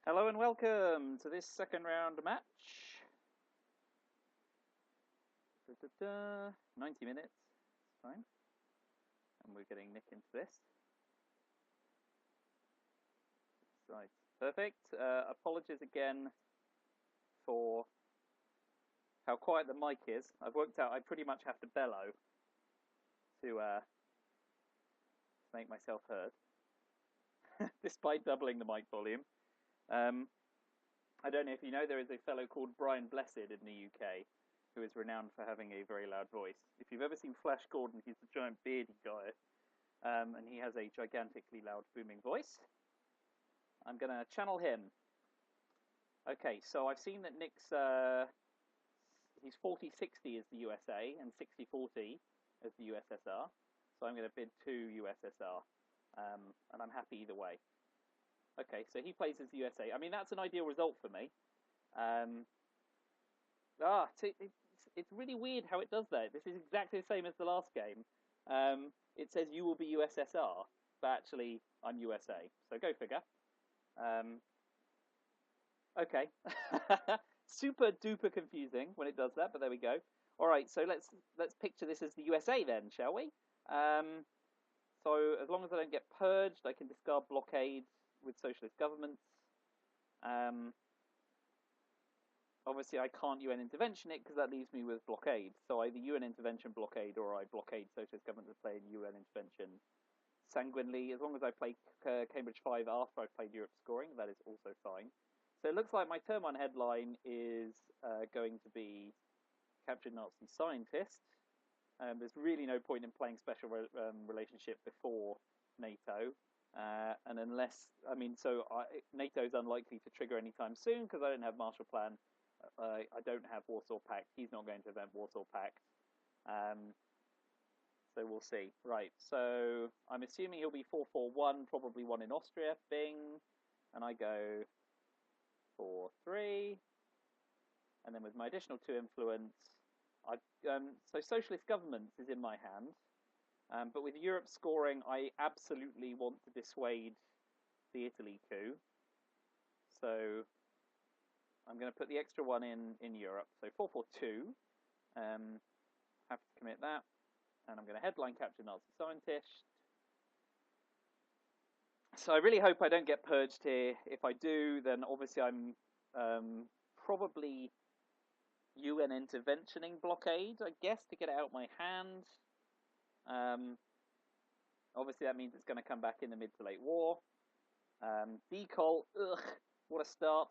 Hello and welcome to this second round match. 90 minutes, fine. And we're getting Nick into this. Right, perfect. Apologies again for how quiet the mic is. I've worked out I pretty much have to bellow to make myself heard, despite doubling the mic volume. I don't know if you know, there is a fellow called Brian Blessed in the UK who is renowned for having a very loud voice. If you've ever seen Flash Gordon, he's a giant beardy guy, and he has a gigantically loud booming voice. I'm going to channel him. Okay, so I've seen that Nick's, he's 40-60 as the USA and 60-40 as the USSR, so I'm going to bid 2 USSR, and I'm happy either way. Okay, so he plays as the USA. I mean, that's an ideal result for me. It's really weird how it does that. This is exactly the same as the last game. It says you will be USSR, but actually I'm USA. So go figure. Okay. Super duper confusing when it does that, but there we go. All right, so let's picture this as the USA then, shall we? So as long as I don't get purged, I can discard blockades with socialist governments. Obviously, I can't UN intervention it because that leaves me with blockade. So either UN intervention blockade or I blockade socialist governments that play UN intervention sanguinely. As long as I play Cambridge 5 after I've played Europe scoring, that is also fine. So it looks like my turn 1 headline is going to be Captured Nazi Scientist. There's really no point in playing special relationship before NATO. And unless, I mean, so NATO's unlikely to trigger anytime soon because I don't have Marshall Plan. I don't have Warsaw Pact. He's not going to invent Warsaw Pact. So we'll see. Right, so I'm assuming he'll be 4-4-1, probably 1 in Austria. Bing. And I go 4-3. And then with my additional 2 influence, so socialist governments is in my hand. But with Europe scoring, I absolutely want to dissuade the Italy coup. So I'm going to put the extra 1 in Europe. So 4-4-2. Have to commit that. And I'm going to headline Capture Nazi Scientist. So I really hope I don't get purged here. If I do, then obviously I'm probably UN interventioning blockade, I guess, to get it out of my hand. Obviously that means it's going to come back in the mid to late war. Decol, ugh, what a start.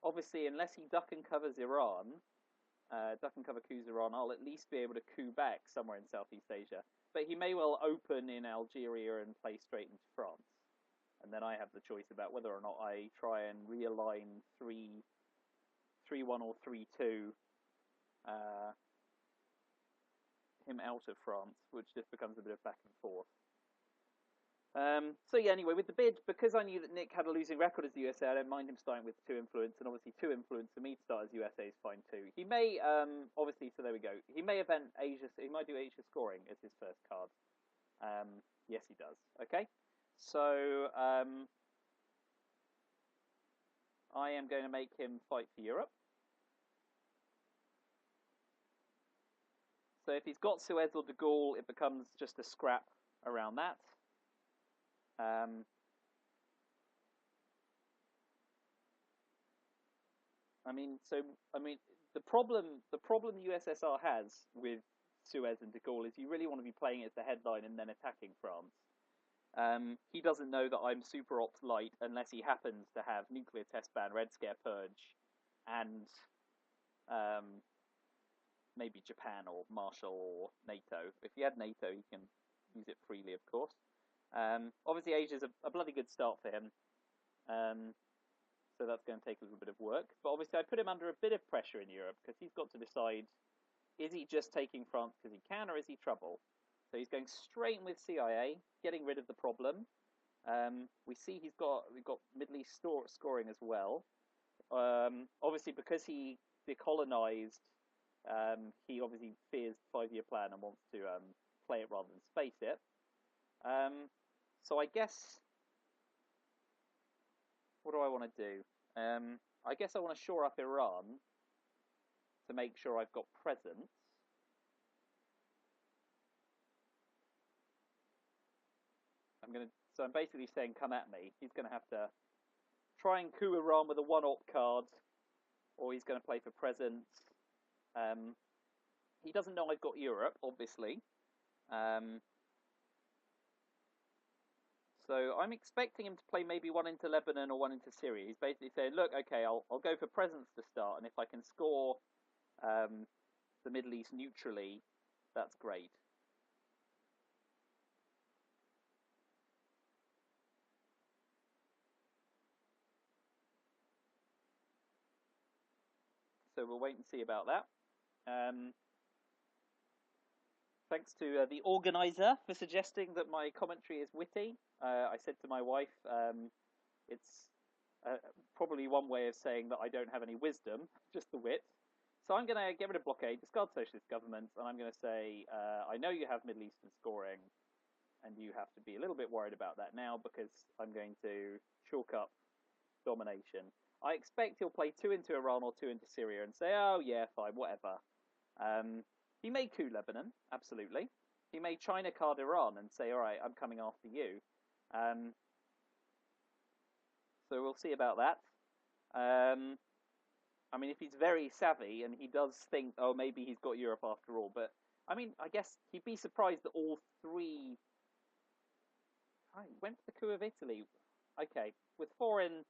Obviously, unless he duck and covers Iran, duck and cover coups Iran, I'll at least be able to coup back somewhere in Southeast Asia. But he may well open in Algeria and play straight into France. And then I have the choice about whether or not I try and realign 3-1 or 3-2 him out of France, which just becomes a bit of back and forth. So yeah, anyway, with the bid, because I knew that Nick had a losing record as the USA, I don't mind him starting with 2 influence, and obviously 2 influence for me to start as USA is fine too. He may, obviously, so there we go. He may event Asia, he might do Asia scoring as his first card. Yes, he does. Okay, so I am going to make him fight for Europe. So if he's got Suez or de Gaulle, it becomes just a scrap around that. The problem the USSR has with Suez and de Gaulle is you really want to be playing it as the headline and then attacking France. He doesn't know that I'm super ops light unless he happens to have nuclear test ban, Red Scare purge, and maybe Japan or Marshall or NATO. If he had NATO, he can use it freely, of course. Obviously, Asia's a bloody good start for him. So that's going to take a little bit of work. But obviously, I put him under a bit of pressure in Europe because he's got to decide, is he just taking France because he can, or is he trouble? So he's going straight in with CIA, getting rid of the problem. We see we've got Middle East scoring as well. Obviously, because he decolonized, he obviously fears the 5-year plan and wants to play it rather than space it. So I guess what do I want to do? I guess I want to shore up Iran to make sure I've got presence. So I'm basically saying, come at me. He's going to have to try and coup Iran with a 1-op card, or he's going to play for presence. He doesn't know I've got Europe, obviously. So I'm expecting him to play maybe one into Lebanon or one into Syria. He's basically saying, look, okay, I'll go for presence to start, and if I can score the Middle East neutrally, that's great. So we'll wait and see about that. Thanks to the organizer for suggesting that my commentary is witty. I said to my wife, it's probably one way of saying that I don't have any wisdom, just the wit. So I'm going to get rid of blockade, discard socialist governments, and I'm going to say, I know you have Middle Eastern scoring, and you have to be a little bit worried about that now because I'm going to chalk up domination. I expect he'll play 2 into Iran or 2 into Syria and say, oh yeah, fine, whatever. He may coup Lebanon, absolutely. He may China card Iran and say, all right, I'm coming after you. So we'll see about that. I mean, if he's very savvy and he does think, oh, maybe he's got Europe after all. But, I mean, I guess he'd be surprised that all 3... I went for the coup of Italy. Okay, with 4 in,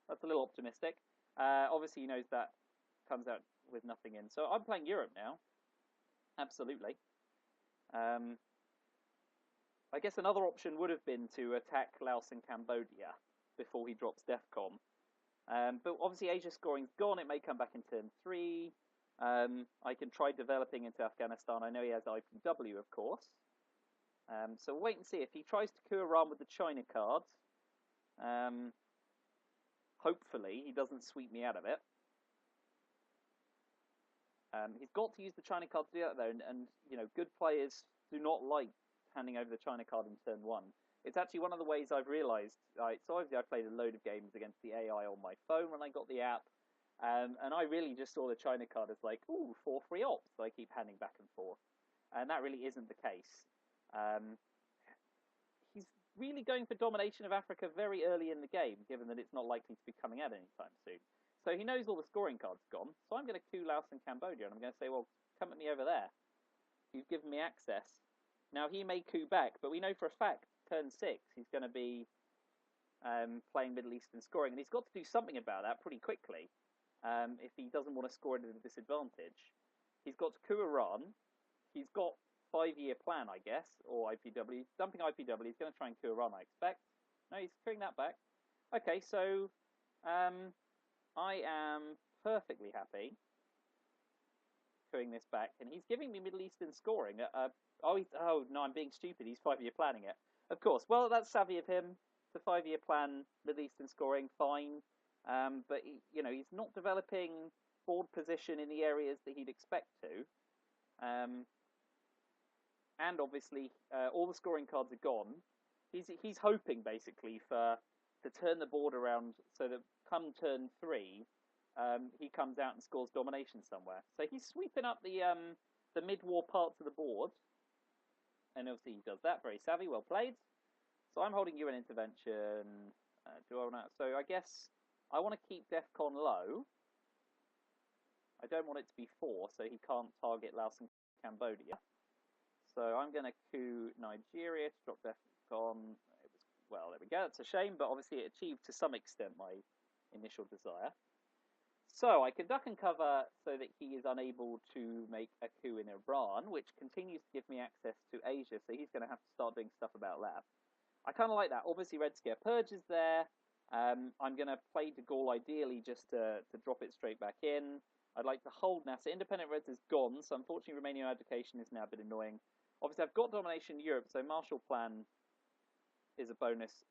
that's a little optimistic. Obviously, he knows that comes out with nothing in. So I'm playing Europe now. Absolutely. I guess another option would have been to attack Laos and Cambodia before he drops DEFCON. But obviously Asia scoring's gone. It may come back in turn 3. I can try developing into Afghanistan. I know he has IPW, of course. So we'll wait and see. If he tries to coup Iran with the China card, hopefully he doesn't sweep me out of it. He's got to use the China card to do that, though, and you know, good players do not like handing over the China card in turn 1. It's actually one of the ways I've realised. So obviously I played a load of games against the AI on my phone when I got the app, and I really just saw the China card as like, ooh, 4 free ops that I keep handing back and forth, and that really isn't the case. He's really going for domination of Africa very early in the game, given that it's not likely to be coming out anytime soon. So he knows all the scoring cards are gone, so I'm going to coup Laos and Cambodia, and I'm going to say, well, come at me over there. You've given me access. Now, he may coup back, but we know for a fact, turn 6, he's going to be playing Middle Eastern scoring, and he's got to do something about that pretty quickly if he doesn't want to score at a disadvantage. He's got to coup Iran. He's got 5-year plan, I guess, or IPW. Dumping IPW, he's going to try and coup Iran, I expect. No, he's couing that back. Okay, so I am perfectly happy couing this back, and he's giving me Middle Eastern scoring. Oh no, I'm being stupid. He's 5-year planning it. Of course. Well, that's savvy of him. It's a 5-year plan, Middle Eastern scoring, fine. But you know, he's not developing board position in the areas that he'd expect to. And obviously, all the scoring cards are gone. He's hoping basically to turn the board around so that come turn 3, he comes out and scores domination somewhere. So he's sweeping up the mid-war parts of the board, and obviously he does that. Very savvy, well played. So I'm holding UN intervention. So I guess I want to keep DEFCON low. I don't want it to be 4, so he can't target Laos and Cambodia. So I'm going to coup Nigeria to drop DEFCON. Well, there we go. It's a shame, but obviously it achieved to some extent my initial desire. So I can duck and cover so that he is unable to make a coup in Iran, which continues to give me access to Asia, so he's going to have to start doing stuff about that. I kind of like that. Obviously, Red Scare Purge is there. I'm going to play De Gaulle ideally just to drop it straight back in. I'd like to hold NASA. Independent Reds is gone, so unfortunately Romanian education is now a bit annoying. Obviously, I've got domination in Europe, so Marshall Plan is a bonus.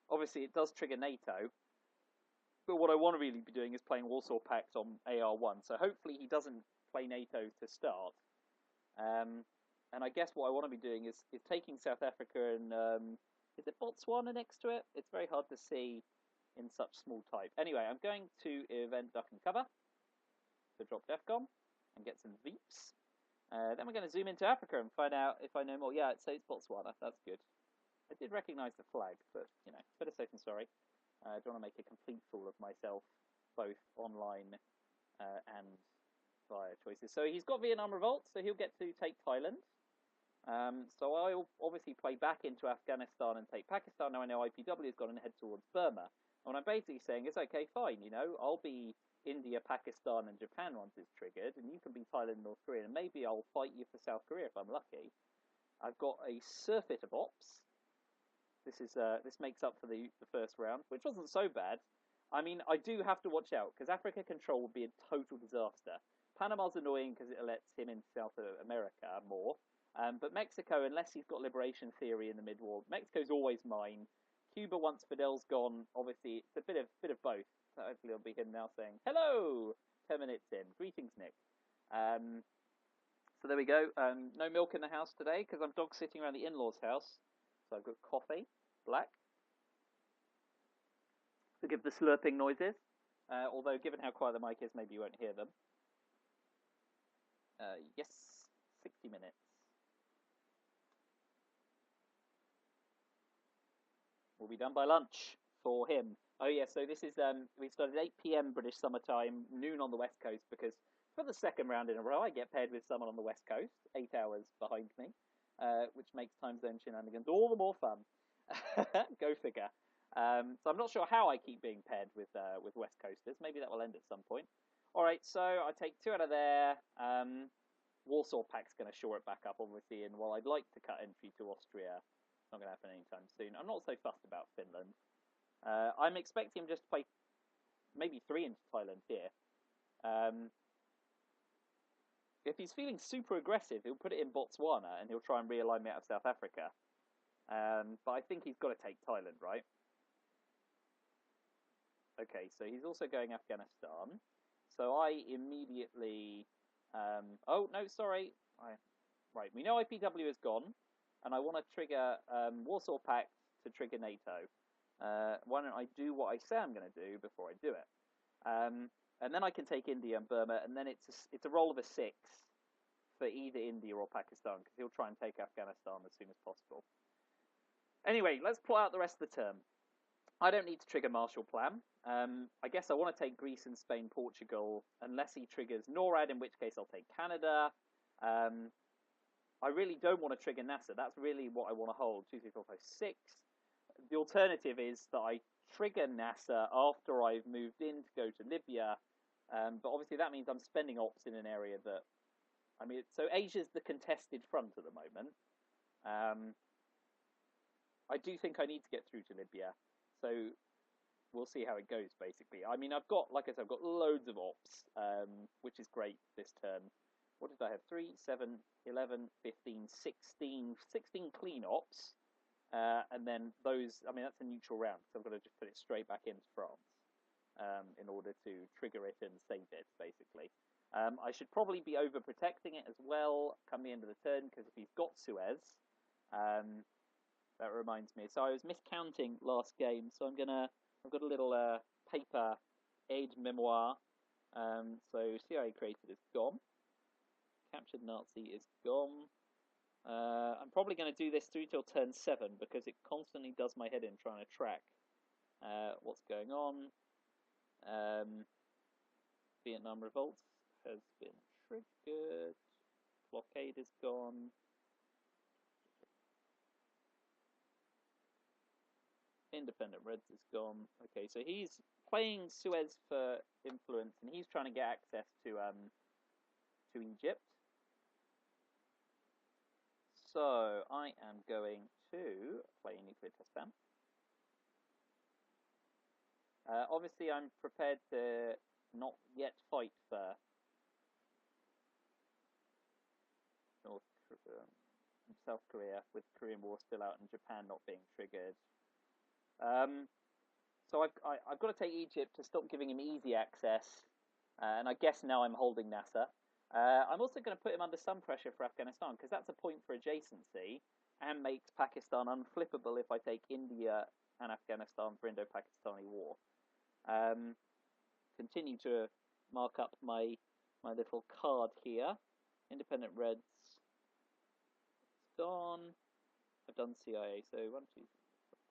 Obviously, it does trigger NATO, but what I want to really be doing is playing Warsaw Pact on AR1, so hopefully he doesn't play NATO to start. And I guess what I want to be doing is taking South Africa and is it Botswana next to it? It's very hard to see in such small type. Anyway, I'm going to event duck and cover to drop DEFCON and get some Veeps. Then we're going to zoom into Africa and find out if I know more. Yeah, it's Botswana. That's good. I did recognise the flag, but, you know, better safe than sorry. I don't want to make a complete fool of myself, both online and via choices. So he's got Vietnam Revolt, so he'll get to take Thailand. So I'll obviously play back into Afghanistan and take Pakistan. Now I know IPW has got to head towards Burma. And what I'm basically saying is, okay, fine, you know, I'll be India, Pakistan, and Japan once it's triggered, and you can be Thailand and North Korea, and maybe I'll fight you for South Korea if I'm lucky. I've got a surfeit of ops. This makes up for the first round, which wasn't so bad. I mean, I do have to watch out, because Africa control would be a total disaster. Panama's annoying because it lets him into South America more. But Mexico, unless he's got liberation theory in the mid-war, Mexico's always mine. Cuba, once Fidel's gone, obviously, it's a bit of both. Hopefully it'll be him now saying, hello, 10 minutes in. Greetings, Nick. So there we go. No milk in the house today, because I'm dog sitting around the in-laws' house. So I've got coffee, black. Forgive the slurping noises. Although, given how quiet the mic is, maybe you won't hear them. Yes, 60 minutes. We'll be done by lunch for him. Oh yeah, so this is we started 8 p.m. British summer time, noon on the West Coast, because for the second round in a row I get paired with someone on the West Coast, 8 hours behind me, which makes time zone shenanigans all the more fun. Go figure. So I'm not sure how I keep being paired with West Coasters. Maybe that will end at some point. All right, so I take 2 out of there. Warsaw Pact's going to shore it back up, obviously, and while I'd like to cut entry to Austria, it's not going to happen anytime soon. I'm not so fussed about Finland. I'm expecting him just to play maybe 3 into Thailand here. If he's feeling super aggressive, he'll put it in Botswana and he'll try and realign me out of South Africa. But I think he's got to take Thailand, right? Okay, so he's also going Afghanistan. So I immediately... oh, no, sorry. Right, we know IPW is gone, and I want to trigger Warsaw Pact to trigger NATO. Why don't I do what I say I'm going to do before I do it? And then I can take India and Burma, and then it's a roll of a 6 for either India or Pakistan, because he'll try and take Afghanistan as soon as possible. Anyway, let's plot out the rest of the term. I don't need to trigger Marshall Plan. I guess I want to take Greece and Spain, Portugal, unless he triggers NORAD, in which case I'll take Canada. I really don't want to trigger NASA. That's really what I want to hold. 2, 3, 4, 5, 6. The alternative is that I trigger NASA after I've moved in to go to Libya. But obviously that means I'm spending ops in an area that... I mean, so Asia's the contested front at the moment. I do think I need to get through to Libya. So we'll see how it goes, basically. I mean, I've got, like I said, I've got loads of ops, which is great this turn. What did I have? 3, 7, 11, 15, 16 clean ops. And then those, I mean, that's a neutral round, so I've got to just put it straight back into France in order to trigger it and save it, basically. I should probably be overprotecting it as well come the end of the turn, because if he's got Suez, that reminds me. So I was miscounting last game, so I've got a little paper aide memoir. So CIA created is gone. Captured Nazi is gone. I'm probably going to do this through till turn 7 because it constantly does my head in trying to track what's going on. Vietnam Revolt has been triggered. Blockade is gone. Independent Reds is gone. Okay, so he's playing Suez for influence, and he's trying to get access to Egypt. So I am going to play a nuclear test ban. Obviously, I'm prepared to not yet fight for South Korea, with the Korean War still out and Japan not being triggered. So I've got to take Egypt to stop giving him easy access, and I guess now I'm holding NASA. I'm also going to put him under some pressure for Afghanistan, because that's a point for adjacency, and makes Pakistan unflippable if I take India and Afghanistan for Indo-Pakistani War. Continue to mark up my little card here. Independent Reds, it's gone. I've done CIA, so 1, 2, 3.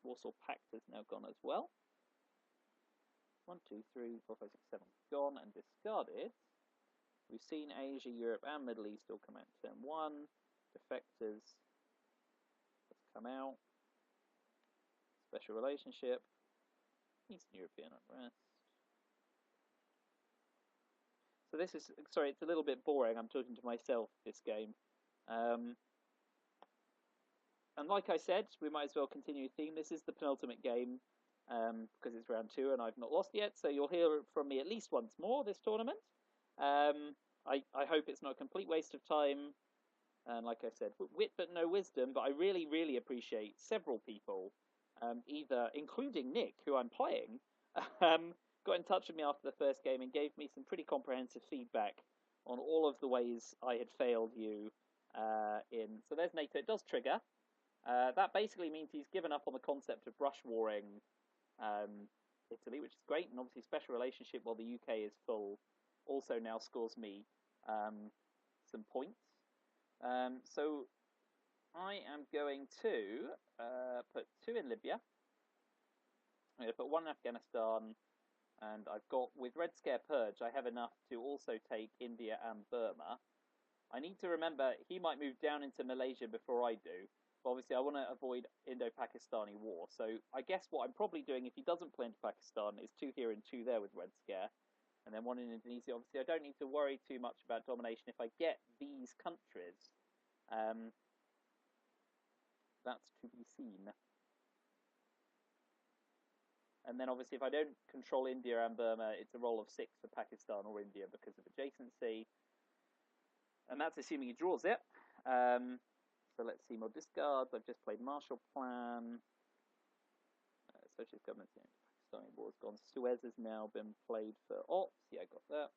Warsaw Pact has now gone as well. 1, 2, 3, 4, 5, 6, 7 gone and discarded. We've seen Asia, Europe, and Middle East all come out in turn 1. Defectors has come out. Special relationship. Eastern European unrest. So this is, sorry, it's a little bit boring. I'm talking to myself this game. And like I said, we might as well continue the theme. This is the penultimate game because it's round 2 and I've not lost yet. So you'll hear from me at least once more this tournament. I hope it's not a complete waste of time. And like I said, wit but no wisdom. But I really, really appreciate several people, either including Nick, who I'm playing, got in touch with me after the first game and gave me some pretty comprehensive feedback on all of the ways I had failed you in. So there's NATO. It does trigger. That basically means he's given up on the concept of brush warring Italy, which is great, and obviously special relationship while the UK is full also now scores me some points. So I am going to put 2 in Libya. I'm going to put 1 in Afghanistan, and I've got, with Red Scare Purge, I have enough to also take India and Burma. I need to remember he might move down into Malaysia before I do. But obviously, I want to avoid Indo-Pakistani war. So I guess what I'm probably doing, if he doesn't play into Pakistan, is 2 here and 2 there with Red Scare. And then 1 in Indonesia. Obviously, I don't need to worry too much about domination. If I get these countries, that's to be seen. And then obviously, if I don't control India and Burma, it's a roll of 6 for Pakistan or India because of adjacency. And that's assuming he draws it. So let's see more discards. I've just played Marshall Plan. Socialist government in Pakistani war has gone. Suez has now been played for ops. Yeah, I got that.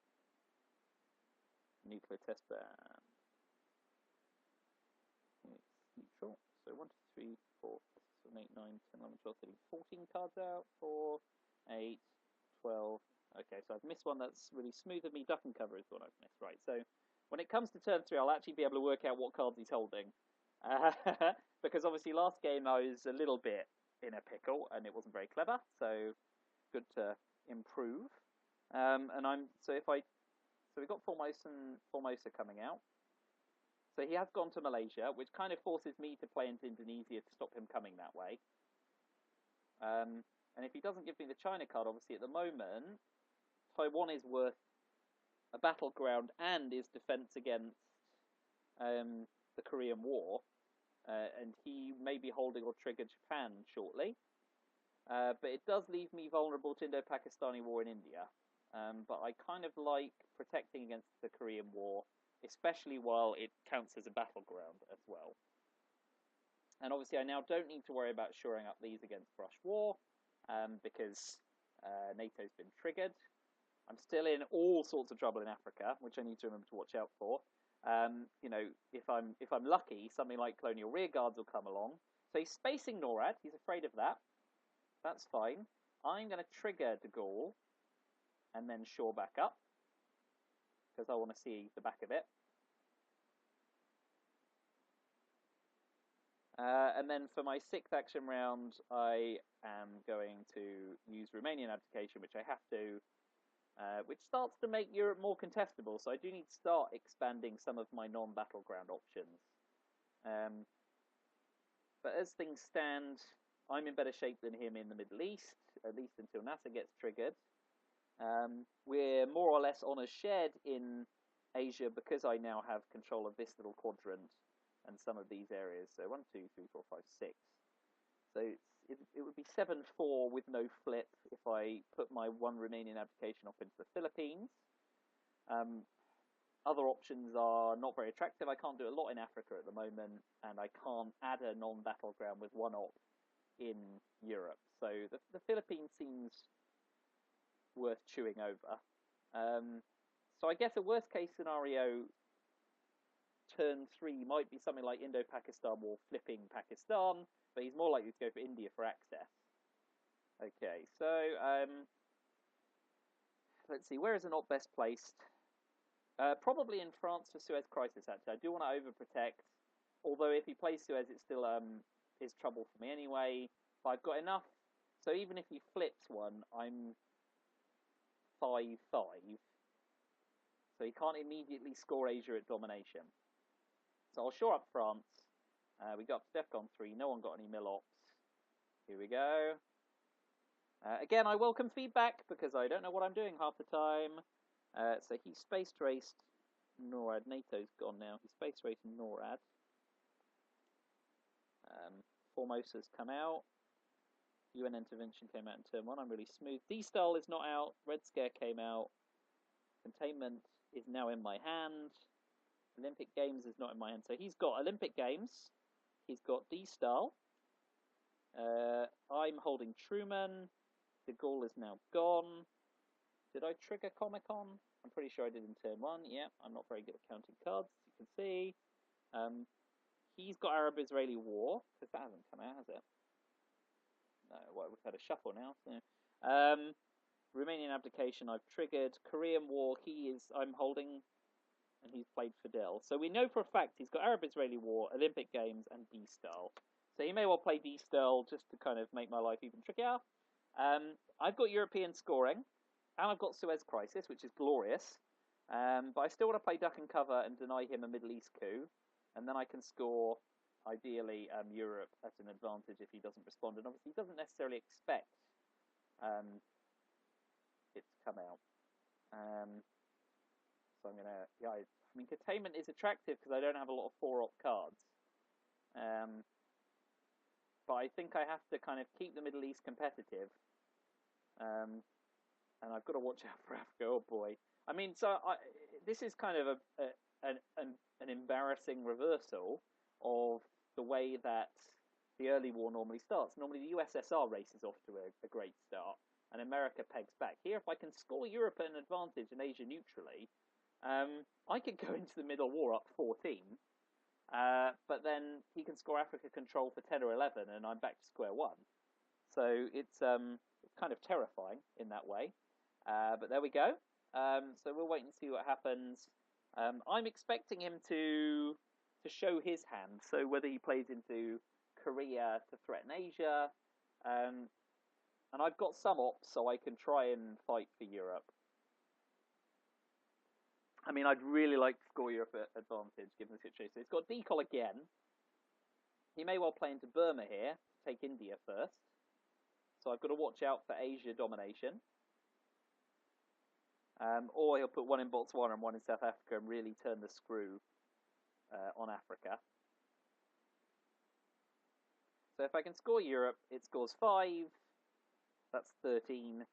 Nuclear test ban. It's neutral. So 1, 2, 3, 4, 5, 6, 7, 8, 9, 10, 11, 12, 13, 14 cards out. 4, 8, 12. Okay, so I've missed one that's really smooth of me. Duck and cover is the one I've missed. Right, so when it comes to turn 3, I'll actually be able to work out what cards he's holding. Because obviously last game I was a little bit in a pickle and it wasn't very clever, so good to improve. And so we've got Formosa coming out. So he has gone to Malaysia, which kind of forces me to play into Indonesia to stop him coming that way. And if he doesn't give me the China card, obviously at the moment Taiwan is worth a battleground and is defense against the Korean War, and he may be holding or trigger Japan shortly. But it does leave me vulnerable to Indo-Pakistani war in India. But I kind of like protecting against the Korean War, especially while it counts as a battleground as well. And obviously I now don't need to worry about shoring up these against brush war, because NATO's been triggered. I'm still in all sorts of trouble in Africa, which I need to remember to watch out for. You know, if I'm lucky, something like Colonial Rearguards will come along. So he's spacing NORAD. He's afraid of that. That's fine. I'm going to trigger De Gaulle and then shore back up because I want to see the back of it. And then for my 6th action round, I am going to use Romanian abdication, which I have to. Which starts to make Europe more contestable, so I do need to start expanding some of my non-battleground options. But as things stand, I'm in better shape than him in the Middle East, at least until NASA gets triggered. We're more or less honours shared in Asia because I now have control of this little quadrant and some of these areas. So 1, 2, 3, 4, 5, 6. So it would be 7-4 with no flip if I put my 1 Romanian abdication off into the Philippines. Other options are not very attractive. I can't do a lot in Africa at the moment, and I can't add a non-battleground with 1 op in Europe. So the Philippines seems worth chewing over. So I guess a worst-case scenario turn 3 might be something like Indo-Pakistan War flipping Pakistan, but he's more likely to go for India for access. Okay, so let's see, where is it not best placed? Probably in France for Suez Crisis, actually. I do want to overprotect, although if he plays Suez, it still is trouble for me anyway. But I've got enough, so even if he flips one, I'm 5-5. So he can't immediately score Asia at domination. So I'll shore up France. We got DEFCON 3, no one got any mill ops. Here we go. Again, I welcome feedback because I don't know what I'm doing half the time. So he space raced NORAD. NATO's gone now. He space raced NORAD. Formosa's come out. UN intervention came out in turn 1. I'm really smooth. D-Style is not out. Red Scare came out. Containment is now in my hand. Olympic Games is not in my hand. So he's got Olympic Games. He's got D-Style. I'm holding Truman. De Gaulle is now gone. Did I trigger Comic-Con? I'm pretty sure I did in turn 1. Yeah, I'm not very good at counting cards, as you can see. He's got Arab-Israeli war, because that hasn't come out, has it? No, well, we've had a shuffle now. So. Romanian abdication I've triggered. Korean war, I'm holding, and he's played Fidel. So we know for a fact he's got Arab-Israeli war, Olympic Games, and D-Style. So he may well play D-Style just to kind of make my life even trickier. I've got European scoring, and I've got Suez Crisis, which is glorious. But I still want to play Duck and Cover and deny him a Middle East coup. And then I can score, ideally, Europe at an advantage if he doesn't respond. And obviously he doesn't necessarily expect it to come out. So I'm going to, yeah, I mean, Containment is attractive because I don't have a lot of 4-op cards. But I think I have to kind of keep the Middle East competitive. And I've got to watch out for Africa. Oh boy! I mean, so this is kind of an embarrassing reversal of the way that the early war normally starts. Normally, the USSR races off to a great start, and America pegs back. Here, if I can score Europe at an advantage and Asia neutrally, I could go into the Middle War up 14. But then he can score Africa control for 10 or 11, and I'm back to square one. So it's kind of terrifying in that way. But there we go. So we'll wait and see what happens. I'm expecting him to show his hand. So whether he plays into Korea to threaten Asia, and I've got some ops, so I can try and fight for Europe. I mean, I'd really like to score Europe at advantage, given the situation. So he's got Decol again. He may well play into Burma here, take India first. So I've got to watch out for Asia domination. Or he'll put one in Botswana and one in South Africa and really turn the screw on Africa. So if I can score Europe, it scores 5. That's 13.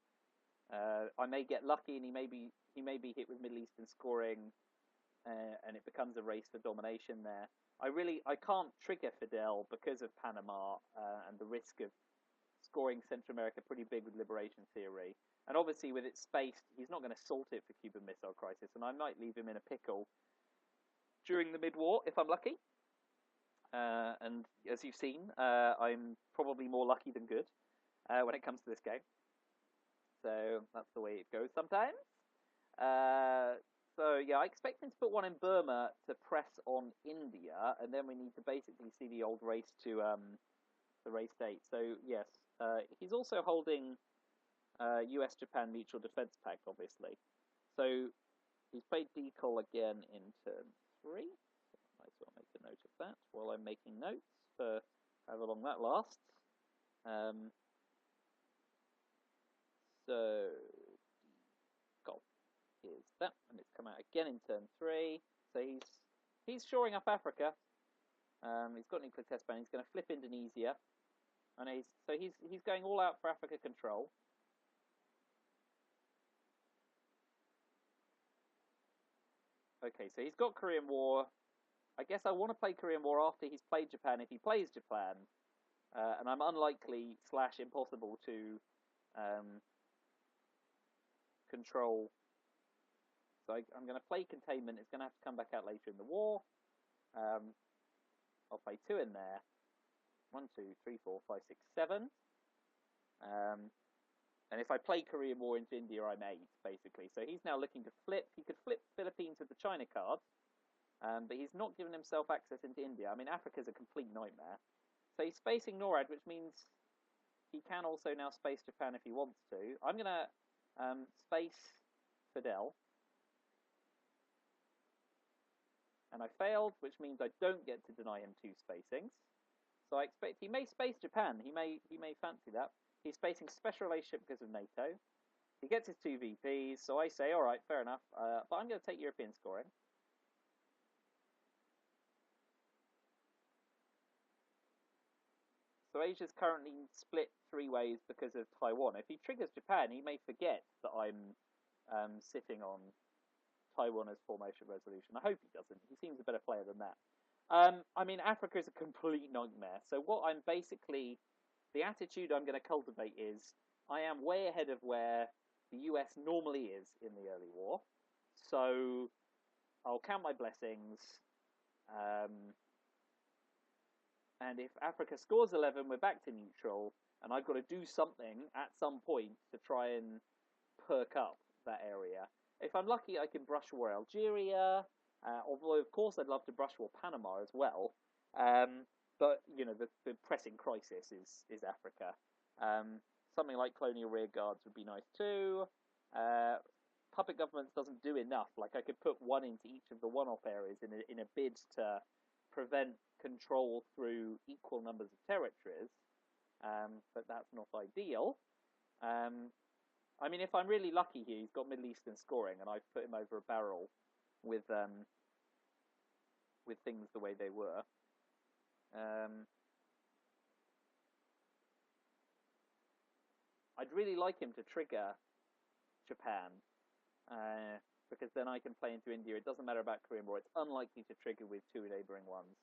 I may get lucky and he may be hit with Middle Eastern scoring, and it becomes a race for domination there. I can't trigger Fidel because of Panama and the risk of scoring Central America pretty big with Liberation Theory. And obviously with it spaced, he's not going to salt it for Cuban Missile Crisis, and I might leave him in a pickle during the mid-war if I'm lucky. And as you've seen, I'm probably more lucky than good when it comes to this game. So that's the way it goes sometimes. So yeah, I expect him to put one in Burma to press on India, and then we need to basically see the old race to the race date. So yes, he's also holding US-Japan Mutual Defense Pact, obviously. So he's played Decol again in turn 3. So I might as well make a note of that while I'm making notes for however long that lasts. So Decol is that, and it's come out again in turn 3. So he's shoring up Africa. He's got nuclear test ban. He's going to flip Indonesia, and he's going all out for Africa control. Okay, so he's got Korean War. I guess I want to play Korean War after he's played Japan, if he plays Japan. And I'm unlikely / impossible to control. So I'm going to play Containment. It's going to have to come back out later in the war. I'll play 2 in there. 1, 2, 3, 4, 5, 6, 7. And if I play Korean War into India, I'm 8, basically. So he's now looking to flip. He could flip Philippines with the China card, but he's not given himself access into India. I mean, Africa's a complete nightmare. So he's spacing NORAD, which means he can also now space Japan if he wants to. I'm going to space Fidel. And I failed, which means I don't get to deny him 2 spacings. So I expect he may space Japan. He may fancy that. He's spacing special relationship because of NATO. He gets his 2 VPs, so I say, all right, fair enough. But I'm going to take European scoring. So Asia's currently split 3 ways because of Taiwan. If he triggers Japan, he may forget that I'm sitting on Taiwan as formation resolution. I hope he doesn't. He seems a better player than that. I mean, Africa is a complete nightmare. So what I'm basically, the attitude I'm going to cultivate is, I am way ahead of where the US normally is in the early war. So I'll count my blessings. And if Africa scores 11, we're back to neutral. And I've got to do something at some point to try and perk up that area. If I'm lucky, I can brush war Algeria, although, of course, I'd love to brush war Panama as well. But, you know, the pressing crisis is Africa. Something like colonial rearguards would be nice too. Puppet governments doesn't do enough. Like, I could put 1 into each of the one-off areas in a bid to prevent control through equal numbers of territories, but that's not ideal. I mean, if I'm really lucky here, he's got Middle Eastern scoring, and I've put him over a barrel with things the way they were. I'd really like him to trigger Japan, because then I can play into India. It doesn't matter about Korean War. It's unlikely to trigger with 2 neighbouring ones.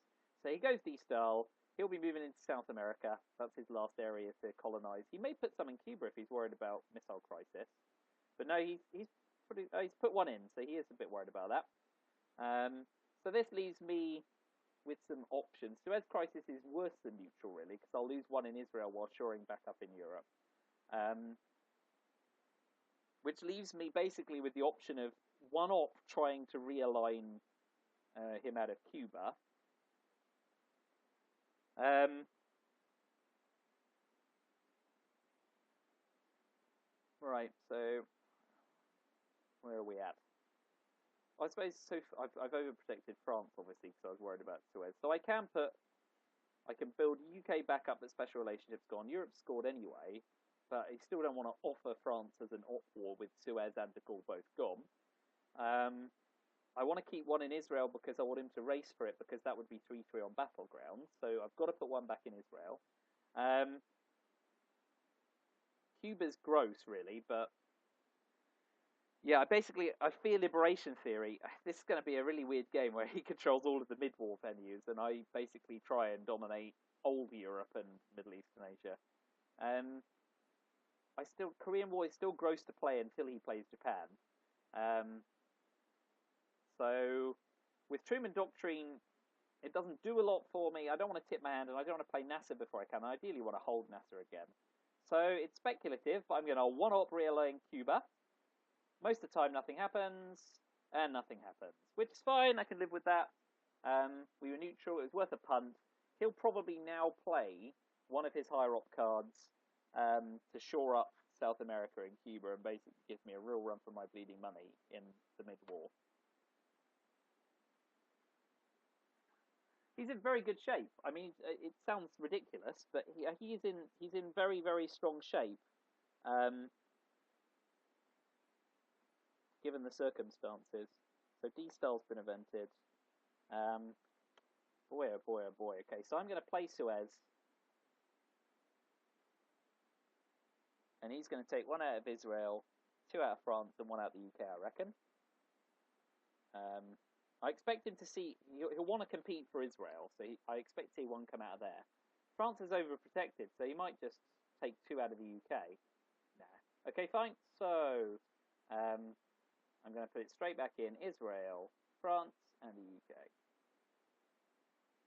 So he goes D-style. He'll be moving into South America. That's his last area to colonize. He may put some in Cuba if he's worried about missile crisis. But no, he's put 1 in, so he is a bit worried about that. So this leaves me with some options. Suez crisis is worse than neutral, really, because I'll lose 1 in Israel while shoring back up in Europe. Which leaves me basically with the option of 1 op trying to realign him out of Cuba. Right, so where are we at? I suppose so. I've overprotected France, obviously, because I was worried about Suez. So I can build UK back up, but special relationships gone. Europe scored anyway, but I still don't want to offer France as an op war with Suez and De Gaulle both gone. I want to keep 1 in Israel because I want him to race for it, because that would be 3-3 on battleground. So I've got to put 1 back in Israel. Cuba's gross, really, but yeah, I fear liberation theory. This is going to be a really weird game where he controls all of the mid-war venues, and I basically try and dominate old Europe and Middle East and Asia. Korean War is still gross to play until he plays Japan. So with Truman Doctrine, it doesn't do a lot for me. I don't want to tip my hand, and I don't want to play Nasser before I can. I ideally want to hold Nasser again. So it's speculative, but I'm going to 1-op realign Cuba. Most of the time, nothing happens, and nothing happens, which is fine. I can live with that. We were neutral. It was worth a punt. He'll probably now play 1 of his higher op cards to shore up South America and Cuba, and basically give me a real run for my bleeding money in the mid-war. He's in very good shape. I mean, it sounds ridiculous, but he's in very, very strong shape, given the circumstances. So D-style's been invented. Boy, oh boy, oh boy. Okay, so I'm going to play Suez, and he's going to take 1 out of Israel, 2 out of France, and 1 out of the UK, I reckon. I expect him to see, he'll want to compete for Israel, so I expect to see 1 come out of there. France is overprotected, so he might just take 2 out of the UK. Nah. Okay, fine. So, I'm going to put it straight back in Israel, France, and the UK.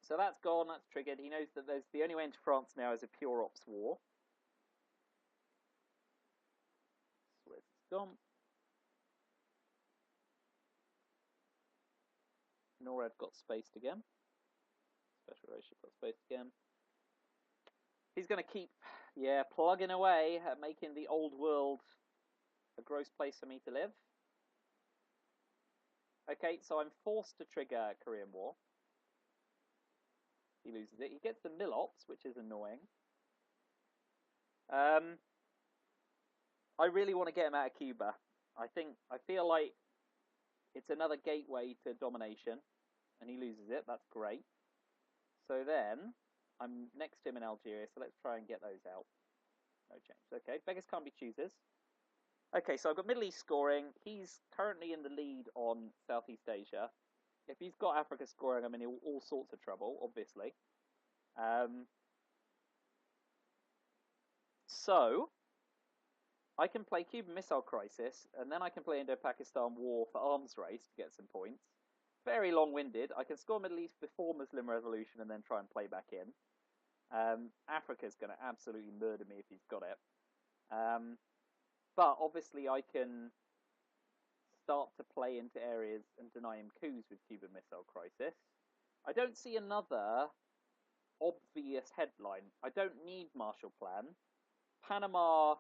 So that's gone, that's triggered. He knows that the only way into France now is a pure ops war. Stomp. Norad got spaced again. Special relationship got spaced again. He's going to keep, plugging away at making the old world a gross place for me to live. Okay, so I'm forced to trigger Korean War. He loses it. He gets the Milops, which is annoying. I really want to get him out of Cuba. I feel like it's another gateway to domination, and he loses it. That's great. So then, I'm next to him in Algeria, so let's try and get those out. No change. Okay, beggars can't be choosers. Okay, so I've got Middle East scoring. He's currently in the lead on Southeast Asia. If he's got Africa scoring, I'm in all sorts of trouble, obviously. So, I can play Cuban Missile Crisis, and then I can play Indo-Pakistan War for arms race to get some points. Very long-winded. I can score Middle East before Muslim Revolution and then try and play back in. Africa's going to absolutely murder me if he's got it. But obviously I can start to play into areas and deny him coups with Cuban Missile Crisis. I don't see another obvious headline. I don't need Marshall Plan. Panama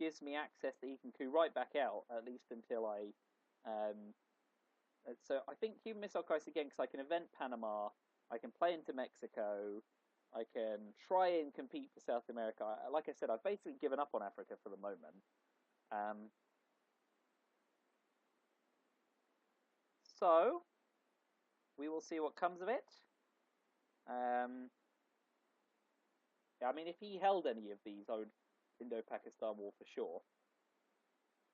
gives me access that he can coup right back out, at least until I... so I think Cuban Missile Crisis again, because I can event Panama, I can play into Mexico, I can try and compete for South America. Like I said, I've basically given up on Africa for the moment. So, we will see what comes of it. I mean, if he held any of these, I would Indo-Pakistan War for sure.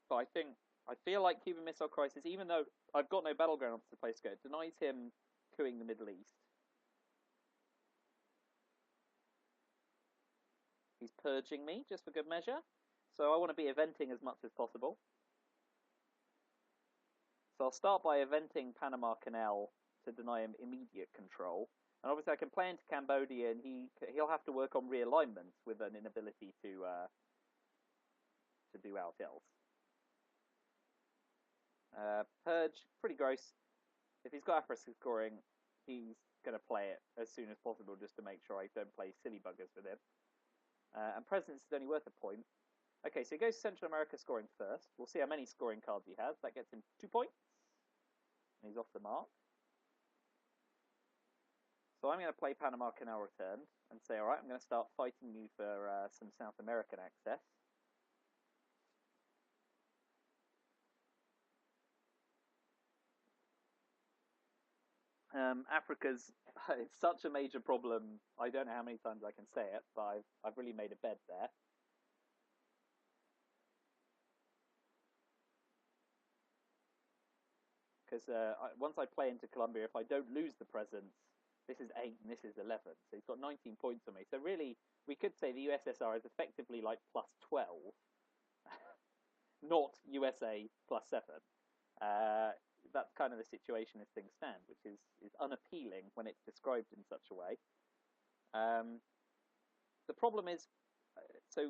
But I feel like Cuban Missile Crisis, even though I've got no battleground off the place to go, it denies him coupping the Middle East. He's purging me, just for good measure. So I want to be eventing as much as possible. So I'll start by eventing Panama Canal to deny him immediate control. And obviously I can play into Cambodia, and he'll have to work on realignments with an inability to do out else. Purge, pretty gross. If he's got Africa scoring, he's going to play it as soon as possible just to make sure I don't play silly buggers with him. And Presence is only worth a point. Okay, so he goes to Central America scoring first. We'll see how many scoring cards he has. That gets him 2 points. And he's off the mark. So I'm going to play Panama Canal Returned and say, alright, I'm going to start fighting you for some South American access. Africa's, it's such a major problem, I don't know how many times I can say it, but I've really made a bed there. Because once I play into Colombia, if I don't lose the presence, this is 8 and this is 11, so he's got 19 points on me. So really, we could say the USSR is effectively like plus 12, not USA plus 7. That's kind of the situation as things stand, which is unappealing when it's described in such a way. The problem is, so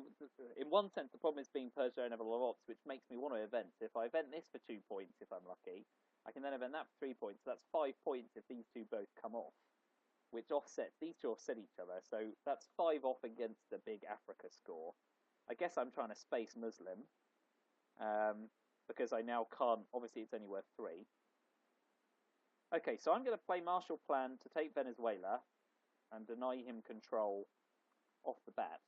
in one sense, the problem is being purged over level of ops, which makes me want to event. So if I event this for 2 points, if I'm lucky, I can then event that for 3 points. So that's 5 points if these two both come off, which offsets, these two offset each other. So that's 5 off against the big Africa score. I guess I'm trying to space Muslim. Because I now can't, obviously it's only worth 3. Okay, so I'm going to play Marshall Plan to take Venezuela and deny him control off the bat.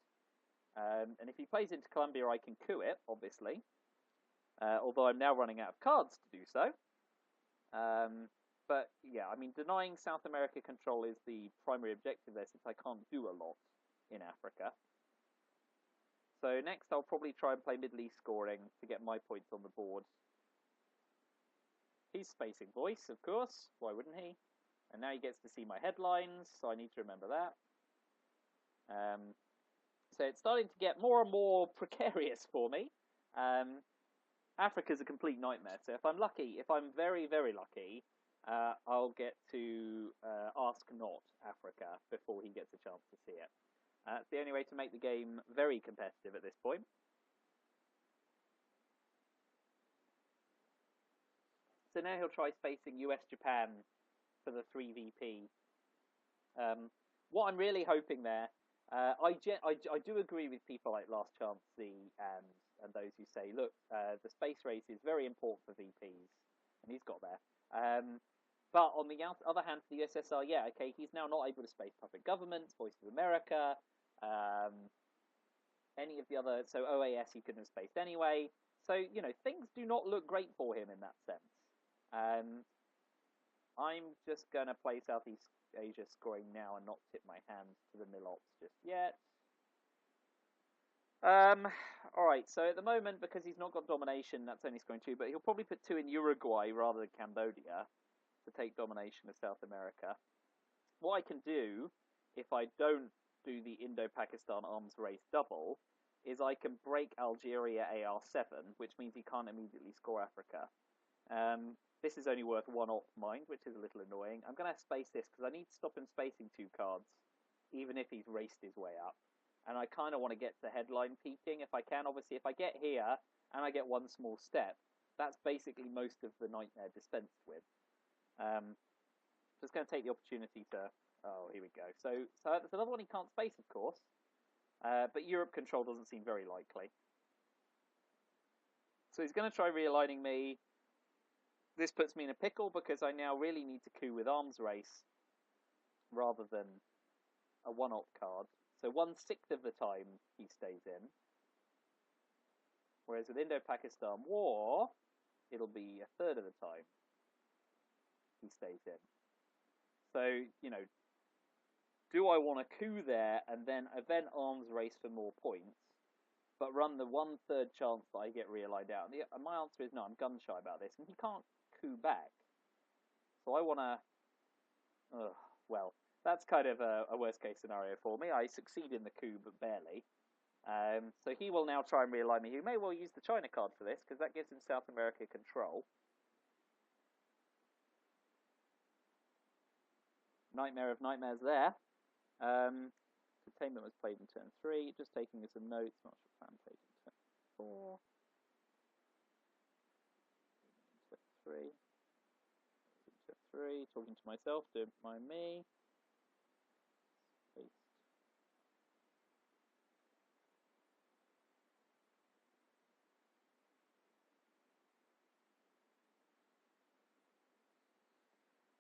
And if he plays into Colombia, I can coup it, obviously. Although I'm now running out of cards to do so. But yeah, I mean, denying South America control is the primary objective there, since I can't do a lot in Africa. So next I'll probably try and play Middle East scoring to get my points on the board. He's spacing voice, of course. Why wouldn't he? And now he gets to see my headlines, so I need to remember that. So it's starting to get more and more precarious for me. Africa's a complete nightmare. So if I'm lucky, if I'm very, very lucky, I'll get to ask not Africa before he gets a chance to see it. It's the only way to make the game very competitive at this point. So now he'll try spacing US-Japan for the 3VP. What I'm really hoping there, I do agree with people like Last Chance Z and those who say, look, the space race is very important for VPs, and he's got there. But on the other hand, for the USSR, yeah, okay, he's now not able to space puppet governments, Voice of America, any of the other, so OAS he couldn't have spaced anyway. So, you know, things do not look great for him in that sense. I'm just going to play Southeast Asia scoring now and not tip my hand to the Milops just yet. Alright, so at the moment, because he's not got domination, that's only scoring 2, but he'll probably put 2 in Uruguay rather than Cambodia to take domination of South America. What I can do, if I don't do the Indo-Pakistan arms race double, is I can break Algeria AR7, which means he can't immediately score Africa. This is only worth 1 op mind, which is a little annoying. I'm going to space this because I need to stop him spacing 2 cards, even if he's raced his way up. And I kind of want to get to headline peaking if I can. Obviously, if I get here and I get 1 small step, that's basically most of the nightmare dispensed with. Just going to take the opportunity to... Oh, here we go. So that's another one he can't space, of course. But Europe control doesn't seem very likely. So he's going to try realigning me. This puts me in a pickle because I now really need to coup with arms race rather than a 1-op card. So 1/6 of the time he stays in. Whereas with Indo-Pakistan War, it'll be 1/3 of the time he stays in. So, you know, do I want to coup there and then event arms race for more points, but run the 1/3 chance that I get realigned out? And my answer is no, I'm gun shy about this, and he can't coup back. So I want to... well, that's kind of a worst-case scenario for me. I succeed in the coup, but barely. So he will now try and realign me. He may well use the China card for this, because that gives him South America control. Nightmare of nightmares there. Containment was played in turn 3. Just taking some notes. Martial plan played in turn 4. Turn 3. Turn 3. Talking to myself. Don't mind me. Paste.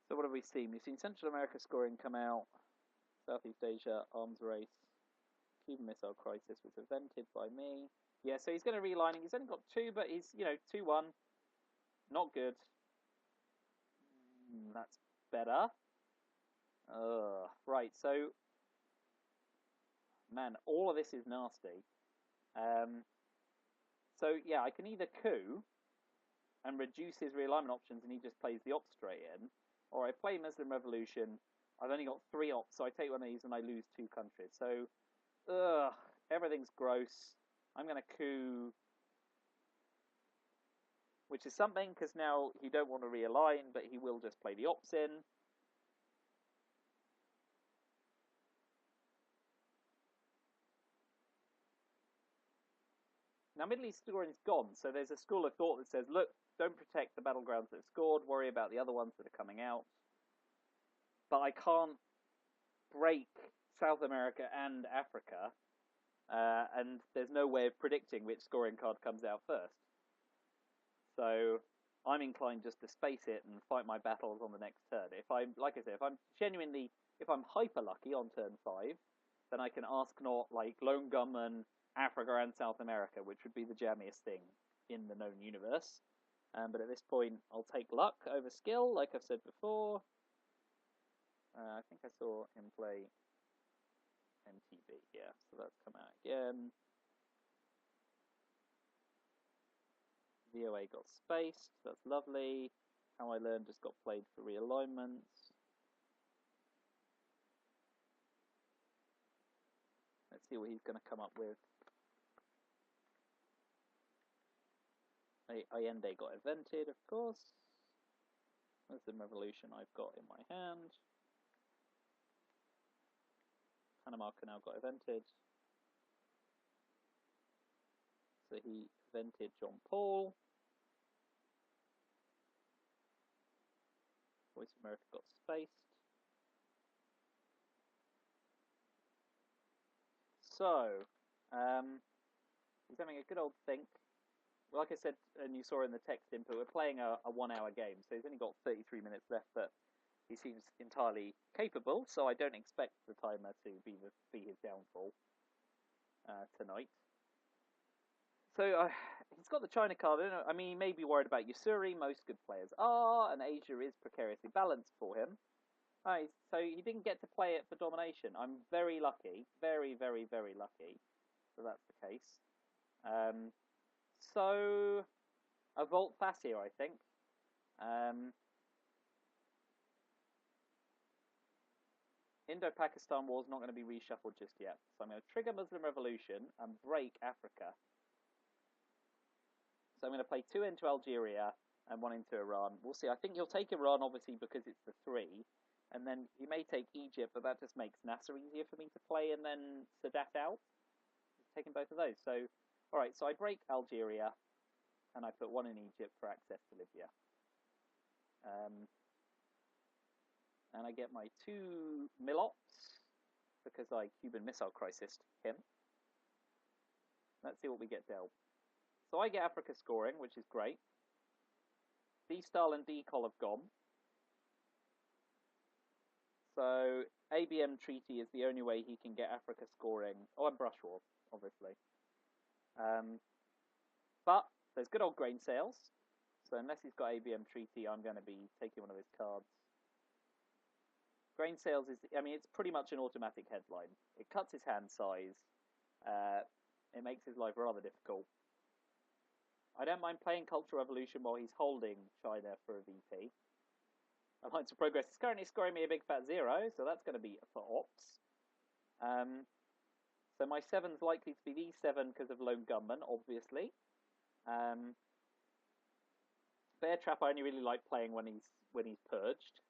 So what have we seen? We've seen Central America scoring come out. Southeast Asia arms race. Cuban Missile Crisis was evented by me. Yeah, so he's going to realigning. He's only got 2, but he's, you know, 2-1. Not good. That's better. Right, so... Man, all of this is nasty. So, yeah, I can either coup and reduce his realignment options and he just plays the op straight in, or I play Muslim Revolution. I've only got 3 ops, so I take one of these and I lose 2 countries. So, everything's gross. I'm going to coup, which is something, because now he don't want to realign, but he will just play the ops in. Now, Middle East scoring is gone, so there's a school of thought that says, look, don't protect the battlegrounds that have scored, worry about the other ones that are coming out. But I can't break South America and Africa, and there's no way of predicting which scoring card comes out first. So I'm inclined just to space it and fight my battles on the next turn. If I'm, like I said, if I'm hyper lucky on turn 5, then I can ask not like Lone Gunman, Africa and South America, which would be the jammiest thing in the known universe. But at this point, I'll take luck over skill, like I've said before. I think I saw him play MTB, yeah, so that's come out again. VOA got spaced, that's lovely. How I Learned just got played for realignments. Let's see what he's going to come up with. Allende got evented, of course. Muslim Revolution I've got in my hand. Panama Canal got evented. So he evented John Paul. Voice of America got spaced. So, he's having a good old think. Like I said, and you saw in the text input, we're playing a 1 hour game, so he's only got 33 minutes left, but he seems entirely capable, so I don't expect the timer to be his downfall tonight. So he's got the China card. I mean, he may be worried about Usuri. Most good players are, and Asia is precariously balanced for him. So he didn't get to play it for domination. I'm very lucky, very, very, very lucky that that's the case. So a Volt Pass here, I think. Indo-Pakistan War is not going to be reshuffled just yet. So I'm going to trigger Muslim Revolution and break Africa. So I'm going to play 2 into Algeria and 1 into Iran. We'll see. I think he'll take Iran, obviously, because it's the 3. And then he may take Egypt, but that just makes Nasser easier for me to play and then Sadat out. He's taking both of those. So, all right, so I break Algeria and I put 1 in Egypt for access to Libya. And I get my 2 Milops because I Cuban Missile Crisis him. Let's see what we get dealt. So I get Africa scoring, which is great. D-Style and D-Col have gone. So ABM Treaty is the only way he can get Africa scoring. Oh, and Brush War, obviously. But there's good old grain sales. So unless he's got ABM Treaty, I'm going to be taking one of his cards. Grain sales is, I mean, it's pretty much an automatic headline. It cuts his hand size. It makes his life rather difficult. I don't mind playing Cultural Revolution while he's holding China for a VP. Alliance of Progress is currently scoring me a big fat 0, so that's going to be for ops. So my 7's likely to be D7 because of Lone Gunman, obviously. Bear Trap I only really like playing when he's purged.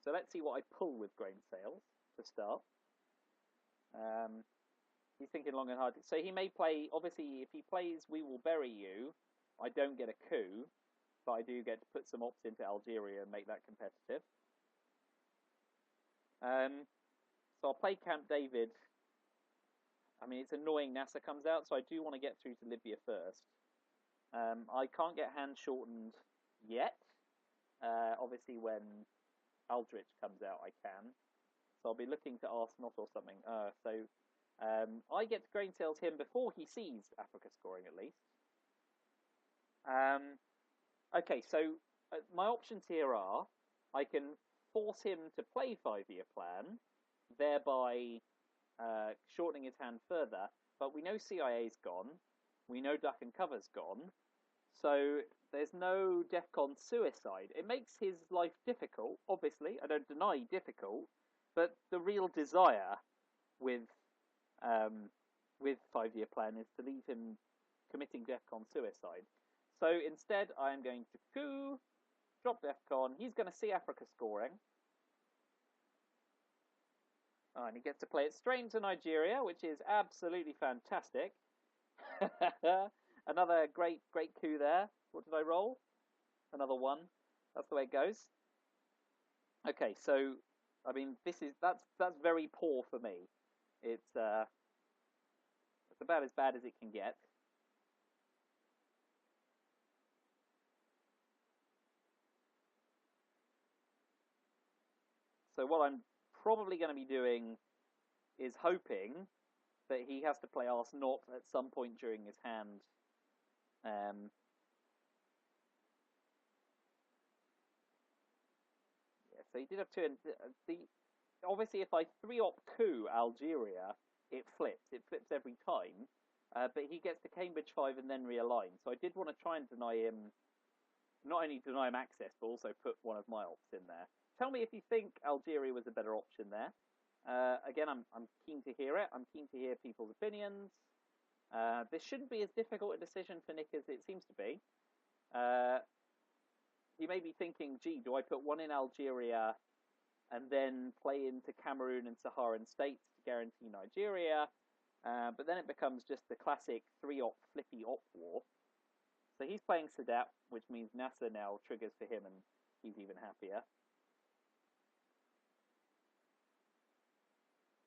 So let's see what I pull with grain sales to start. He's thinking long and hard. So he may play, obviously, if he plays We Will Bury You, I don't get a coup, but I do get to put some ops into Algeria and make that competitive. So I'll play Camp David. I mean, it's annoying Nasser comes out, so I do want to get through to Libya first. I can't get hand shortened yet. Obviously, when Aldrich comes out, I can. So I'll be looking to ask not or something. I get to grain sales him before he sees Africa scoring, at least. Okay, so my options here are I can force him to play 5-year plan, thereby shortening his hand further. But we know CIA's gone. We know Duck and Cover's gone. So there's no DEFCON suicide. It makes his life difficult, obviously. I don't deny difficult. But the real desire with 5-year plan is to leave him committing DEFCON suicide. So instead, I am going to coup, drop DEFCON. He's going to see Africa scoring. Oh, and he gets to play it straight into Nigeria, which is absolutely fantastic. Another great coup there. What did I roll? Another 1. That's the way it goes. Okay, so I mean, that's very poor for me. It's about as bad as it can get. So what I'm probably going to be doing is hoping that he has to play Ars Not at some point during his hand. So he did have 2. Obviously, if I 3-op coup Algeria, it flips. It flips every time. But he gets to Cambridge 5 and then realign. So I did want to try and deny him, not only deny him access, but also put one of my ops in there. Tell me if you think Algeria was a better option there. Again, I'm keen to hear it. I'm keen to hear people's opinions. This shouldn't be as difficult a decision for Nick as it seems to be. He may be thinking, gee, do I put 1 in Algeria and then play into Cameroon and Saharan states to guarantee Nigeria? But then it becomes just the classic 3-op flippy op war. So he's playing Sadat, which means NASA now triggers for him, and he's even happier.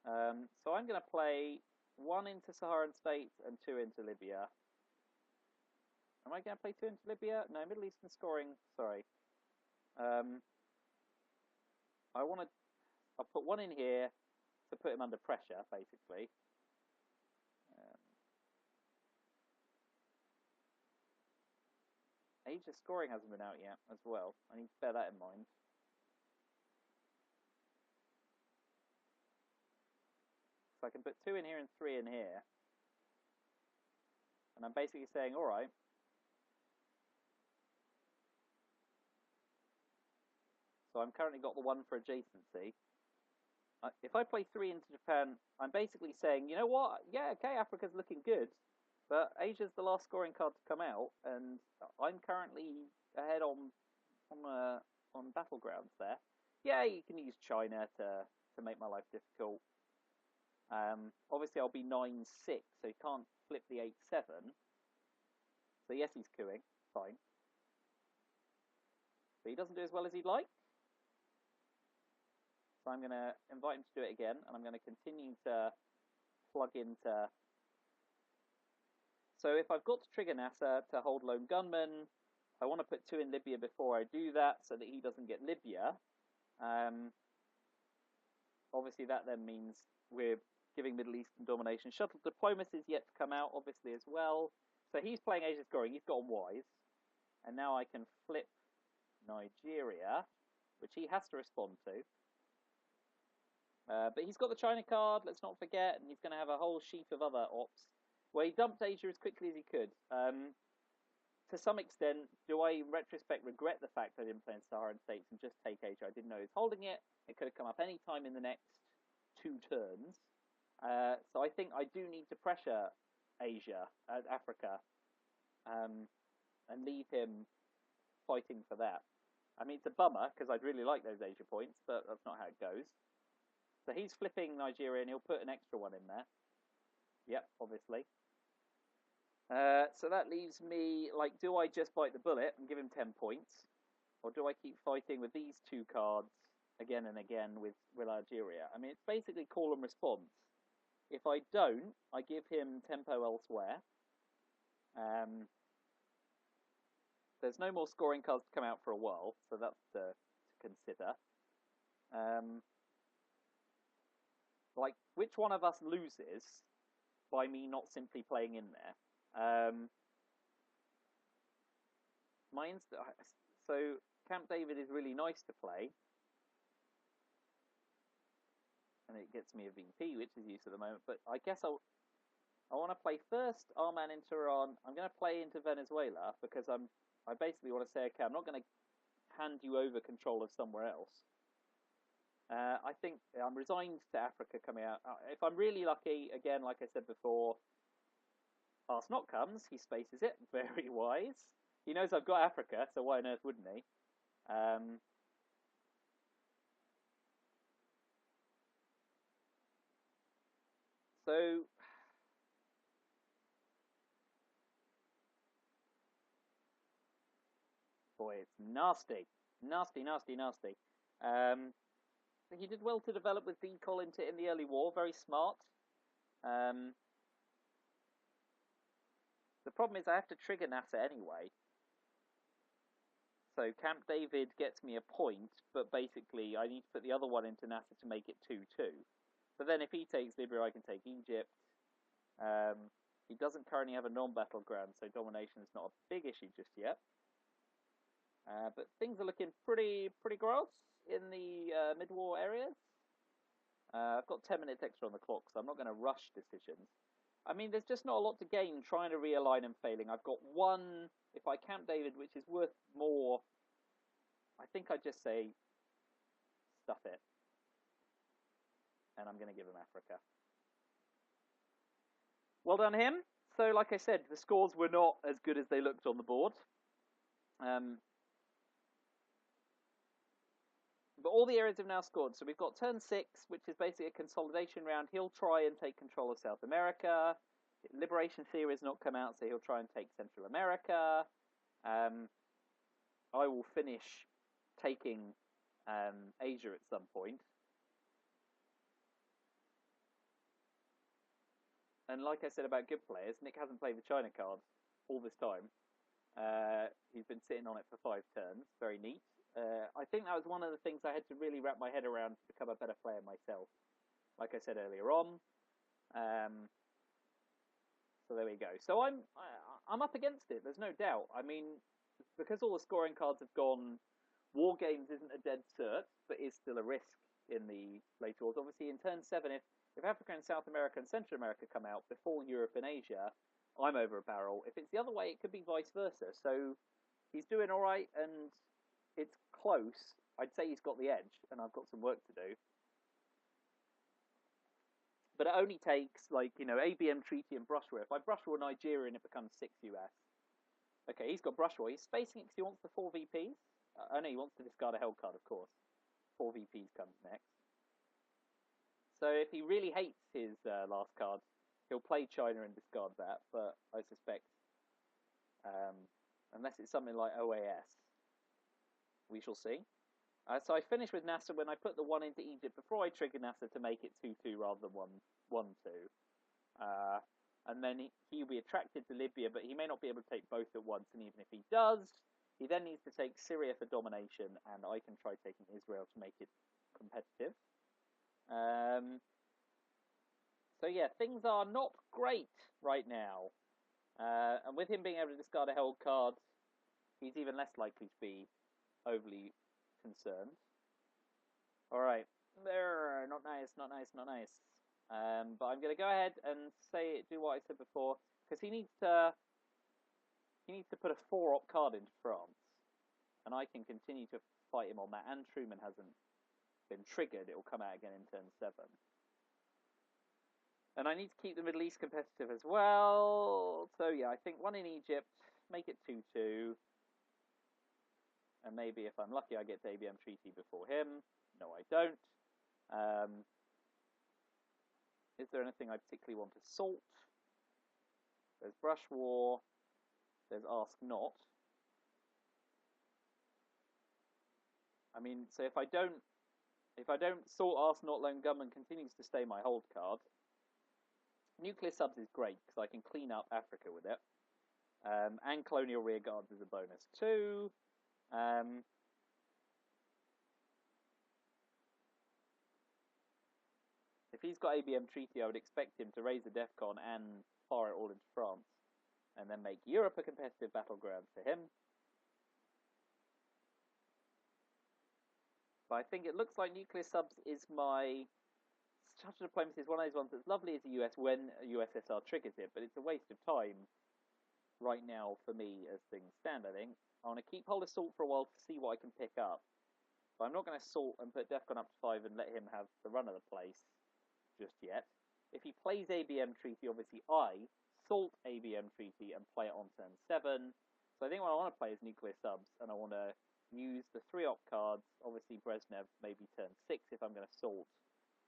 So I'm going to play 1 into Saharan states and 2 into Libya. Am I going to play 2 into Libya? No, Middle Eastern scoring. Sorry. I'll put 1 in here to put him under pressure, basically. Asia's scoring hasn't been out yet as well. I need to bear that in mind. So I can put 2 in here and 3 in here. And I'm basically saying, all right. So I'm currently got the 1 for adjacency. If I play 3 into Japan, I'm basically saying, you know what? Yeah, okay, Africa's looking good. But Asia's the last scoring card to come out, and I'm currently ahead on battlegrounds there. Yeah, you can use China to make my life difficult. Obviously, I'll be 9-6, so he can't flip the 8-7. So yes, he's cooing, fine. But he doesn't do as well as he'd like. So I'm going to invite him to do it again, and I'm going to continue to plug into... So if I've got to trigger NASA to hold Lone Gunman, I want to put 2 in Libya before I do that so that he doesn't get Libya. Obviously that then means we're giving Middle Eastern domination. Shuttle diplomacy is yet to come out, obviously, as well. So he's playing Asia scoring. He's got wise. And now I can flip Nigeria, which he has to respond to. But he's got the China card, let's not forget, and he's going to have a whole sheaf of other ops. Well, he dumped Asia as quickly as he could. To some extent, do I, in retrospect, regret the fact I didn't play in Saharan states and just take Asia? I didn't know he was holding it. It could have come up any time in the next 2 turns. So I think I do need to pressure Asia, Africa, and leave him fighting for that. I mean, it's a bummer, because I'd really like those Asia points, but that's not how it goes. So he's flipping Nigeria, and he'll put an extra 1 in there. Yep, obviously. So that leaves me, like, do I just bite the bullet and give him 10 points? Or do I keep fighting with these 2 cards again and again with Algeria? I mean, it's basically call and response. If I don't, I give him tempo elsewhere. There's no more scoring cards to come out for a while, so that's to consider. Like, which one of us loses by me not simply playing in there? So Camp David is really nice to play, and it gets me a VP, which is used at the moment. But I guess I want to play first Arman into Iran. I'm going to play into Venezuela because I basically want to say, okay, I'm not going to hand you over control of somewhere else. I think I'm resigned to Africa coming out. If I'm really lucky, again, like I said before, Arsnot comes, he spaces it, very wise. He knows I've got Africa, so why on earth wouldn't he? So, boy, it's nasty. Nasty, nasty, nasty. He did well to develop with decol into in the early war, very smart. The problem is I have to trigger NASA anyway. So Camp David gets me a point, but basically I need to put the other one into NASA to make it 2-2. But then if he takes Libya, I can take Egypt. He doesn't currently have a non-battleground, so domination is not a big issue just yet. But things are looking pretty gross in the mid-war areas. I've got 10 minutes extra on the clock, so I'm not going to rush decisions. I mean, there's just not a lot to gain trying to realign and failing. I've got 1, if I Camp David, which is worth more, I think I'd just say, stuff it. And I'm going to give him Africa. Well done him. So, like I said, the scores were not as good as they looked on the board. But all the areas have now scored. So we've got turn 6, which is basically a consolidation round. He'll try and take control of South America. Liberation Theory has not come out, so he'll try and take Central America. I will finish taking Asia at some point. And like I said about good players, Nick hasn't played the China card all this time. He's been sitting on it for 5 turns. Very neat. I think that was one of the things I had to really wrap my head around to become a better player myself. Like I said earlier on. So there we go. So I'm up against it. There's no doubt. I mean, because all the scoring cards have gone, War Games isn't a dead cert, but is still a risk in the later wars. Obviously, in turn 7, if Africa and South America and Central America come out before Europe and Asia, I'm over a barrel. If it's the other way, it could be vice versa. So he's doing all right, and it's close. I'd say he's got the edge, and I've got some work to do. But it only takes, like, ABM Treaty and Brush War. If I Brush War Nigeria and it becomes 6 US. Okay, he's got Brush War. He's spacing it because he wants the 4 VPs. Oh no, he wants to discard a held card, of course. 4 VPs comes next. So if he really hates his last card, he'll play China and discard that. But I suspect, unless it's something like OAS, we shall see. So I finished with NASA when I put the 1 into Egypt before I triggered NASA to make it 2-2 rather than 1-2. And then he'll be attracted to Libya, but he may not be able to take both at once. And even if he does, he then needs to take Syria for domination, and I can try taking Israel to make it competitive. So yeah, things are not great right now. And with him being able to discard a held card, he's even less likely to be overly concerned. Alright. Not nice, not nice, not nice. But I'm going to go ahead and do what I said before, because he needs to put a 4-op card into France, and I can continue to fight him on that. And Truman hasn't been triggered; it will come out again in turn 7. And I need to keep the Middle East competitive as well. So yeah, I think 1 in Egypt, make it 2-2, and maybe if I'm lucky, I get the ABM Treaty before him. No, I don't. Is there anything I particularly want to salt? There's Brush War. There's Ask Not. I mean, so if I don't salt Ask Not, Lone Gunman continues to stay my hold card. Nuclear Subs is great because I can clean up Africa with it. And Colonial Rearguards is a bonus too. If he's got ABM Treaty, I would expect him to raise the DEFCON and fire it all into France, and then make Europe a competitive battleground for him. But I think it looks like Nuclear Subs is my... Structural Diplomacy is one of those ones that's lovely as a US when a USSR triggers it, but it's a waste of time right now for me as things stand, I think. I want to keep hold of Salt for a while to see what I can pick up. But I'm not going to Salt and put DEFCON up to 5 and let him have the run of the place just yet. If he plays ABM Treaty, obviously I Salt ABM Treaty and play it on turn 7. So I think what I want to play is Nuclear Subs, and I want to use the 3-op cards, obviously Brezhnev, maybe turn 6 if I'm going to Salt.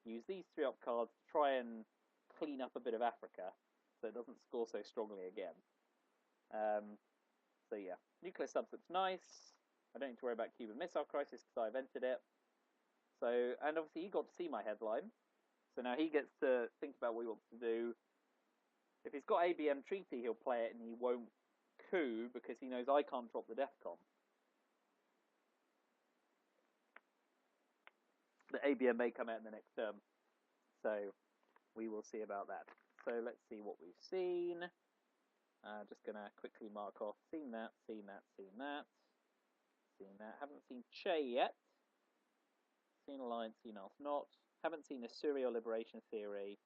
Use these 3-op cards to try and clean up a bit of Africa, so it doesn't score so strongly again. So yeah, Nuclear Subs looks nice. I don't need to worry about Cuban Missile Crisis because I've entered it. So, and obviously he got to see my headline. So now he gets to think about what he wants to do. If he's got ABM Treaty, he'll play it and he won't coup because he knows I can't drop the DEFCON. The ABM may come out in the next term. So we will see about that. So let's see what we've seen. Just going to quickly mark off. Seen that, seen that, seen that. Seen that. Haven't seen Che yet. Seen Alliance, seen Ask Not. Haven't seen Assyria or Liberation Theory.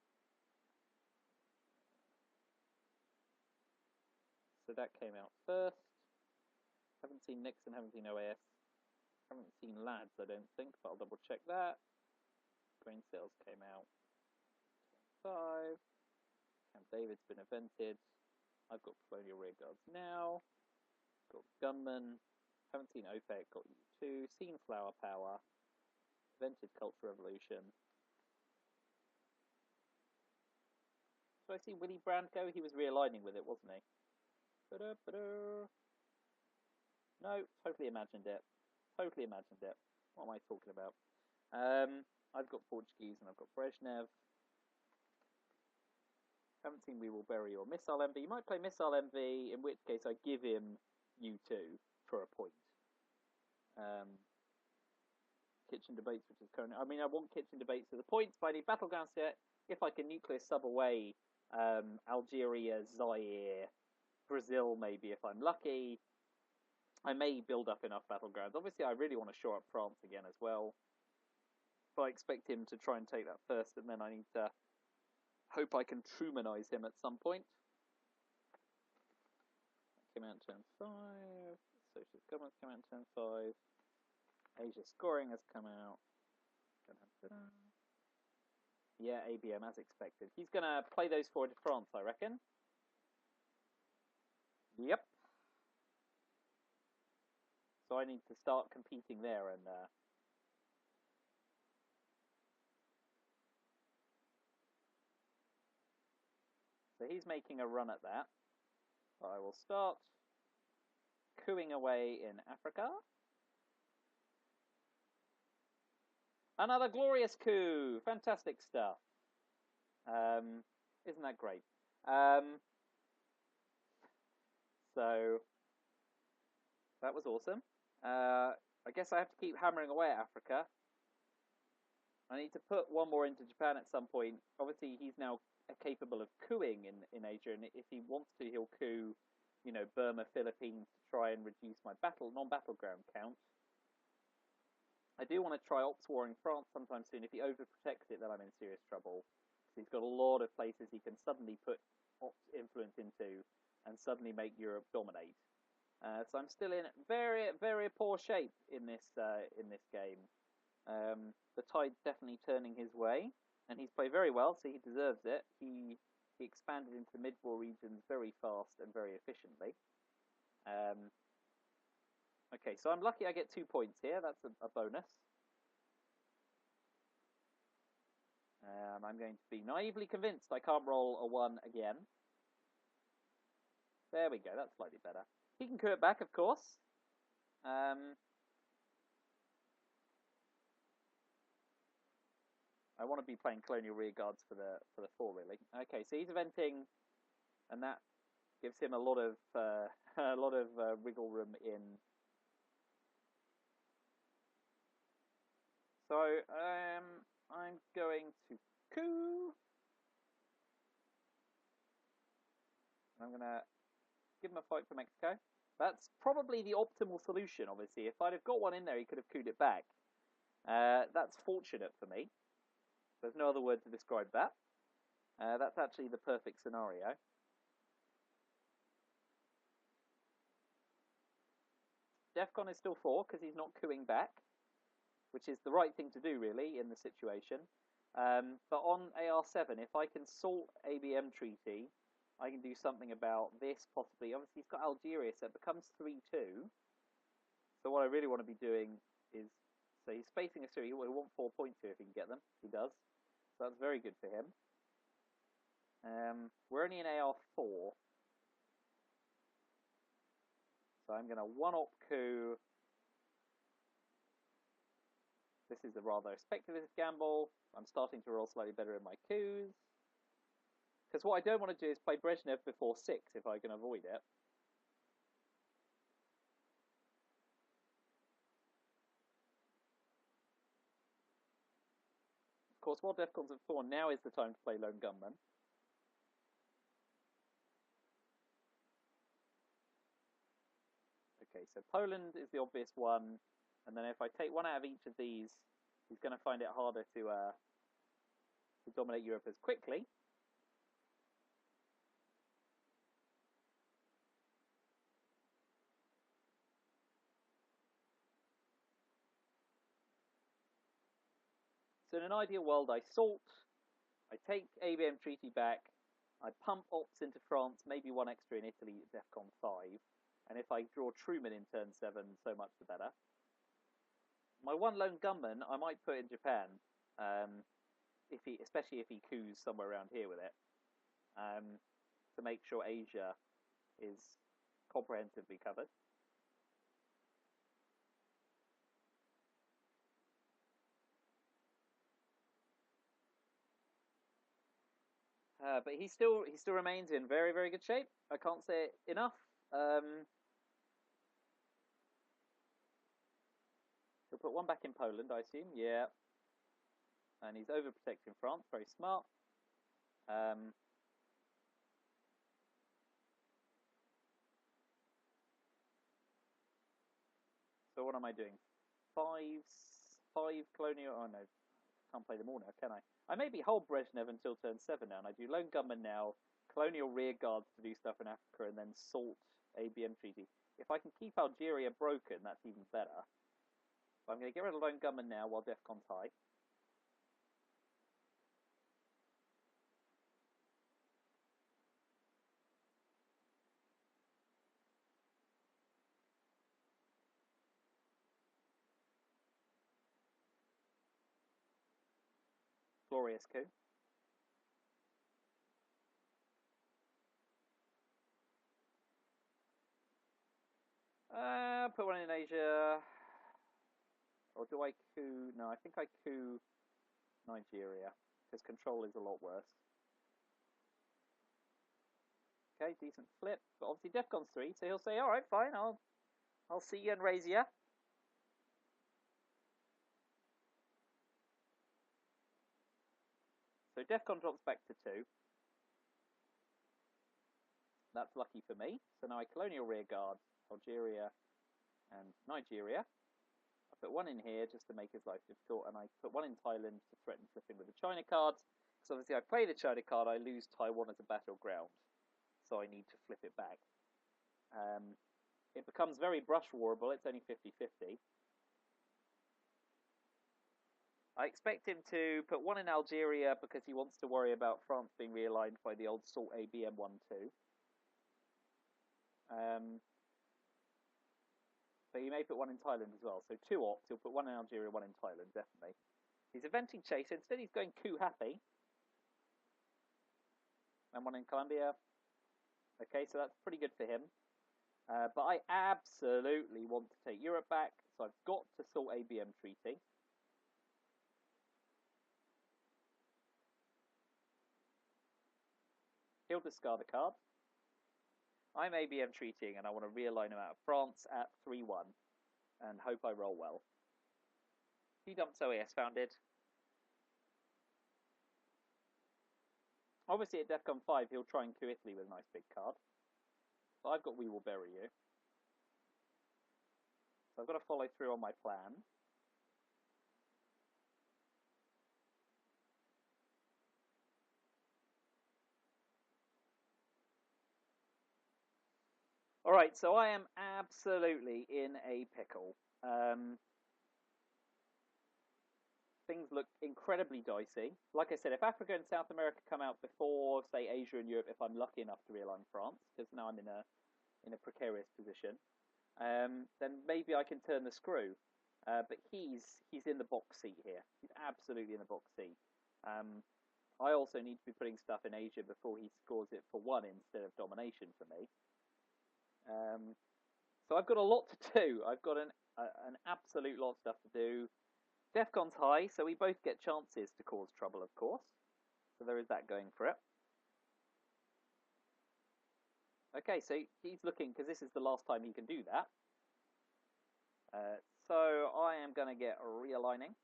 So that came out first. Haven't seen Nixon, haven't seen OAS. Haven't seen Lads, I don't think, but I'll double check that. Grain Sales came out 5. Camp David's been evented. I've got Colonial Rearguards now. Got Gunman. Haven't seen OPEC, got U2. Seen Flower Power. Invented Cultural Revolution. So I see Willy Brandt go? He was realigning with it, wasn't he? Ba-da-ba-da. No, totally imagined it. Totally imagined it. What am I talking about? I've got Portuguese and I've got Brezhnev. Haven't seen We Will Bury or Missile Envy. You might play Missile Envy, in which case I give him U2 for a point. Kitchen Debates, which is currently... I mean, I want Kitchen Debates for the points, but I need Battlegrounds yet. If I can nuclear sub away Algeria, Zaire, Brazil, maybe, if I'm lucky, I may build up enough Battlegrounds. Obviously, I really want to shore up France again as well. But I expect him to try and take that first, and then I need to hope I can Trumanize him at some point. That came out turn 5. Socialist governments came out turn 5. Asia scoring has come out. Yeah, ABM as expected. He's going to play those forward to France, I reckon. Yep. So I need to start competing there and... So he's making a run at that. So I will start cooing away in Africa. Another glorious coup! Fantastic stuff. Isn't that great? So that was awesome. I guess I have to keep hammering away at Africa. I need to put one more into Japan at some point. Obviously, he's now capable of cooing in Asia, and if he wants to, he'll coup, you know, Burma, Philippines to try and reduce my non-battleground count. I do want to try Ops War in France sometime soon. If he overprotects it, then I'm in serious trouble. He's got a lot of places he can suddenly put Ops influence into and suddenly make Europe dominate. So I'm still in very, very poor shape in this game. The tide's definitely turning his way, and he's played very well, so he deserves it. He expanded into the mid-war regions very fast and very efficiently. Okay, so I'm lucky I get 2 points here. That's a bonus. I'm going to be naively convinced I can't roll a 1 again. There we go, that's slightly better. He can coup it back, of course. I want to be playing Colonial Rearguards for the 4, really. Okay, so he's eventing, and that gives him a lot of wiggle room in. So I'm going to coup. I'm gonna give him a fight for Mexico. That's probably the optimal solution, obviously. If I'd have got one in there, he could have couped it back. That's fortunate for me. There's no other word to describe that. That's actually the perfect scenario. DEFCON is still 4 because he's not cooing back, which is the right thing to do, really, in the situation. But on AR7, if I can sort ABM treaty, I can do something about this, possibly. Obviously, he's got Algeria, so it becomes 3-2. So what I really want to be doing is... So he's facing a series. He'll want 4 points here if he can get them. He does. So that's very good for him. We're only in AR4. So I'm going to 1-op coup. This is a rather speculative gamble. I'm starting to roll slightly better in my coups. Because what I don't want to do is play Brezhnev before 6 if I can avoid it. Of course, while DEFCON's at 4, now is the time to play Lone Gunman. Okay, so Poland is the obvious one, and then if I take one out of each of these, he's going to find it harder to dominate Europe as quickly. So in an ideal world, I salt, I take ABM treaty back, I pump ops into France, maybe one extra in Italy at DEFCON 5, and if I draw Truman in turn 7, so much the better. My one lone gunman I might put in Japan, especially if he coups somewhere around here with it, to make sure Asia is comprehensively covered. But he still remains in very, very good shape. I can't say it enough. He'll put one back in Poland, I assume. Yeah. And he's overprotecting France. Very smart. So what am I doing? Five colonial. Oh no, can't play them all now, can I? I maybe hold Brezhnev until turn 7 now, and I do lone gunman now, colonial rearguards to do stuff in Africa, and then salt ABM treaty. If I can keep Algeria broken, that's even better. But I'm going to get rid of lone gunman now while DEFCON's high. Glorious coup. Put one in Asia. Or do I coup? No, I think I coup Nigeria, because control is a lot worse. Okay, decent flip, but obviously DEFCON's 3, so he'll say, all right, fine, I'll see you and raise you. So DEFCON drops back to 2. That's lucky for me. So now I colonial rearguard Algeria and Nigeria. I put one in here just to make his life difficult, and I put one in Thailand to threaten flipping with the China cards. So obviously I play the China card, I lose Taiwan as a battleground, so I need to flip it back. It becomes very brush warable, it's only 50-50. I expect him to put one in Algeria because he wants to worry about France being realigned by the old Salt ABM 1-2. But he may put one in Thailand as well. So 2 ops, he'll put one in Algeria, one in Thailand, definitely. He's eventing Chase. Instead, he's going coup happy. And one in Colombia. Okay, so that's pretty good for him. But I absolutely want to take Europe back, so I've got to sort ABM treaty. He'll discard a card. I'm ABM treating, and I want to realign him out of France at 3-1, and hope I roll well. He dumps OAS founded. Obviously at DEFCON 5 he'll try and coup Italy with a nice big card. But I've got We Will Bury You. So I've got to follow through on my plan. Alright, so I am absolutely in a pickle. Things look incredibly dicey. Like I said, if Africa and South America come out before, say, Asia and Europe, if I'm lucky enough to realign France, because now I'm in a precarious position, then maybe I can turn the screw. But he's in the box seat here. He's absolutely in the box seat. I also need to be putting stuff in Asia before he scores it for 1 instead of domination for me. So I've got a lot to do. I've got an absolute lot of stuff to do. DEFCON's high, so we both get chances to cause trouble, of course. So there is that going for it. Okay, so he's looking, because this is the last time he can do that. So I am going to get realigning.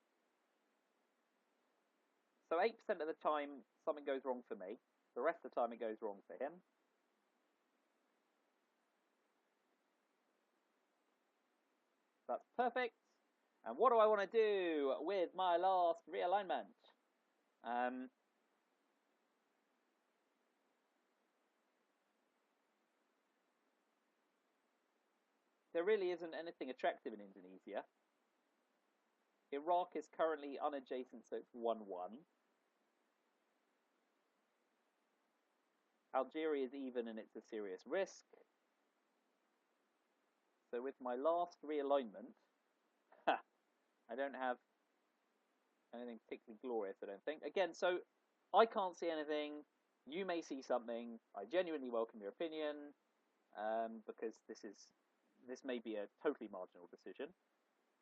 So 8% of the time, something goes wrong for me. The rest of the time, it goes wrong for him. That's perfect. And what do I want to do with my last realignment? There really isn't anything attractive in Indonesia. Iraq is currently unadjacent, so it's 1-1. Algeria is even, and it's a serious risk. So with my last realignment, I don't have anything particularly glorious, I don't think. Again, so I can't see anything. You may see something. I genuinely welcome your opinion, because this may be a totally marginal decision,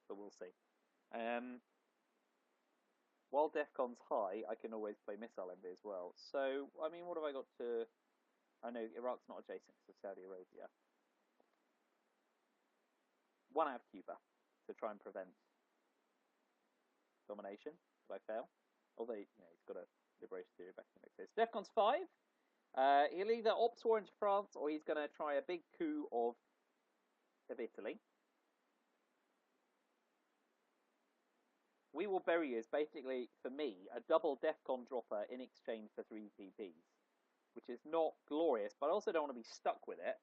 but we'll see. While DEFCON's high, I can always play Missile Envy as well. So, I mean, what have I got to... I know Iraq's not adjacent to Saudi Arabia. One out of Cuba to try and prevent domination, if I fail. Although, you know, he's got a liberation theory back in the mix. So DEFCON's 5. He'll either opt war into France, or he's going to try a big coup of Italy. We Will Bury You is basically, for me, a double DEFCON dropper in exchange for 3 VPs, which is not glorious, but I also don't want to be stuck with it.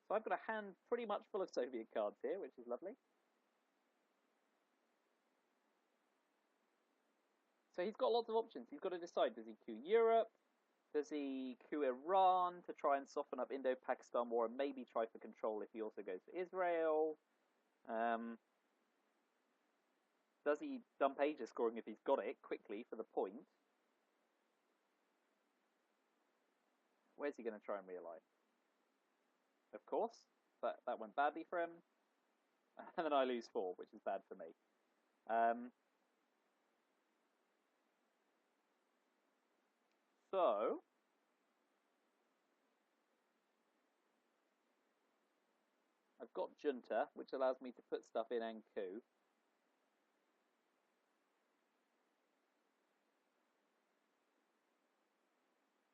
So I've got a hand pretty much full of Soviet cards here, which is lovely. So he's got lots of options. He's got to decide, does he coup Europe? Does he coup Iran to try and soften up Indo-Pakistan war and maybe try for control if he also goes for Israel? Does he dump Asia scoring if he's got it quickly for the point? Where's he going to try and realign? Of course, but that went badly for him. And then I lose 4, which is bad for me. So, I've got Junta, which allows me to put stuff in and coup.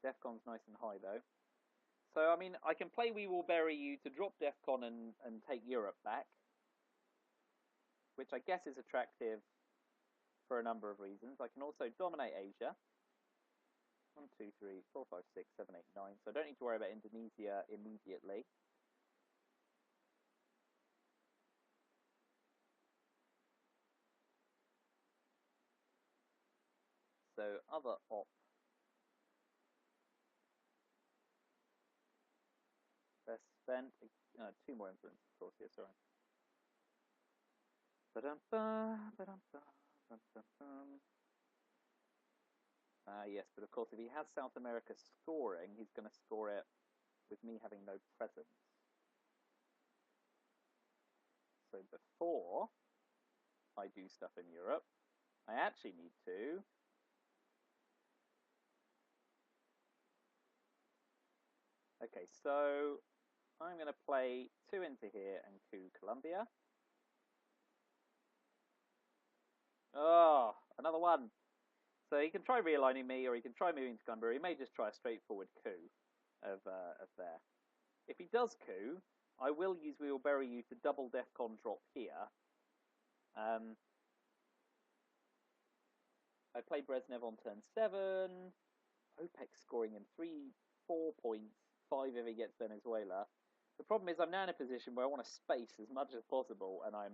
DEFCON's nice and high, though. So, I mean, I can play We Will Bury You to drop DEFCON and take Europe back, which I guess is attractive for a number of reasons. I can also dominate Asia. 1, 2, 3, 4, 5, 6, 7, 8, 9. So I don't need to worry about Indonesia immediately. So other op. Best spent. 2 more influence, of course. Yeah, sorry. Yes, but of course, if he has South America scoring, he's going to score it with me having no presence. So before I do stuff in Europe, I actually need to okay, so I'm going to play 2 into here and coup Colombia. Oh, another 1. So he can try realigning me, or he can try moving to Colombia. He may just try a straightforward coup of there. If he does coup, I will use We Will Bury You to double DEFCON drop here. I play Brezhnev on turn 7. OPEC scoring him 3, 4 points, 5 if he gets Venezuela. The problem is I'm now in a position where I want to space as much as possible, and I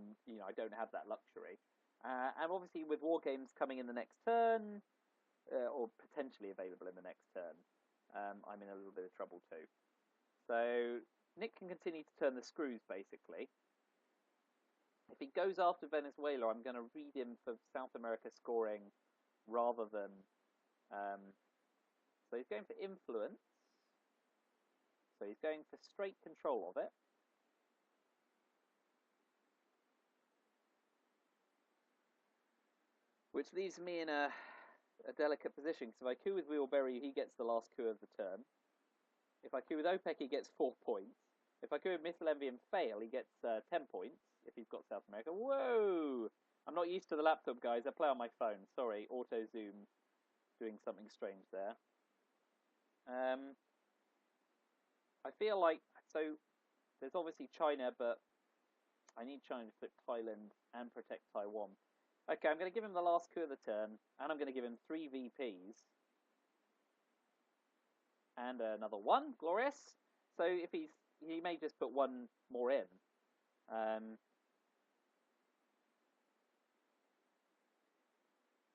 don't have that luxury. And obviously with war games coming in the next turn, or potentially available in the next turn, I'm in a little bit of trouble too. So Nick can continue to turn the screws, basically. If he goes after Venezuela, I'm going to read him for South America scoring rather than... so he's going for influence. So he's going for straight control of it. Which leaves me in a delicate position, because if I coup with We Will Bury You, he gets the last coup of the turn. If I coup with OPEC, he gets 4 points. If I coup with Missile Envy and fail, he gets 10 points, if he's got South America. Whoa! I'm not used to the laptop, guys. I play on my phone. Sorry, auto-zoom doing something strange there. I feel like, so there's obviously China, but I need China to put Thailand and protect Taiwan. Okay, I'm going to give him the last coup of the turn, and I'm going to give him 3 VPs. And another 1, glorious. So if he may just put 1 more in.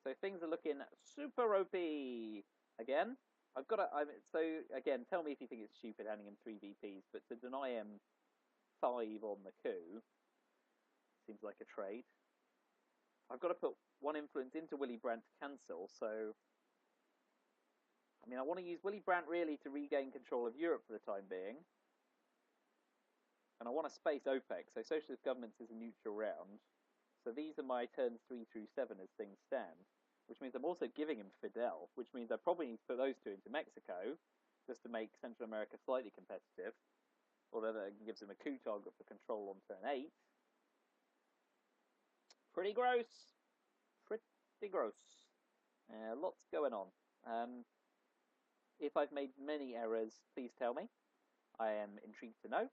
So things are looking super OP again. So again, tell me if you think it's stupid handing him 3 VPs, but to deny him 5 on the coup. Seems like a trade. I've got to put one influence into Willy Brandt to cancel, so... I mean, I want to use Willy Brandt really to regain control of Europe for the time being. And I want to space OPEC, so socialist governments is a neutral round. So these are my turns 3 through 7 as things stand, which means I'm also giving him Fidel, which means I probably need to put those two into Mexico, just to make Central America slightly competitive, although that gives him a coup target for control on turn 8. Pretty gross. Pretty gross. Lots going on. If I've made many errors, please tell me. I am intrigued to know.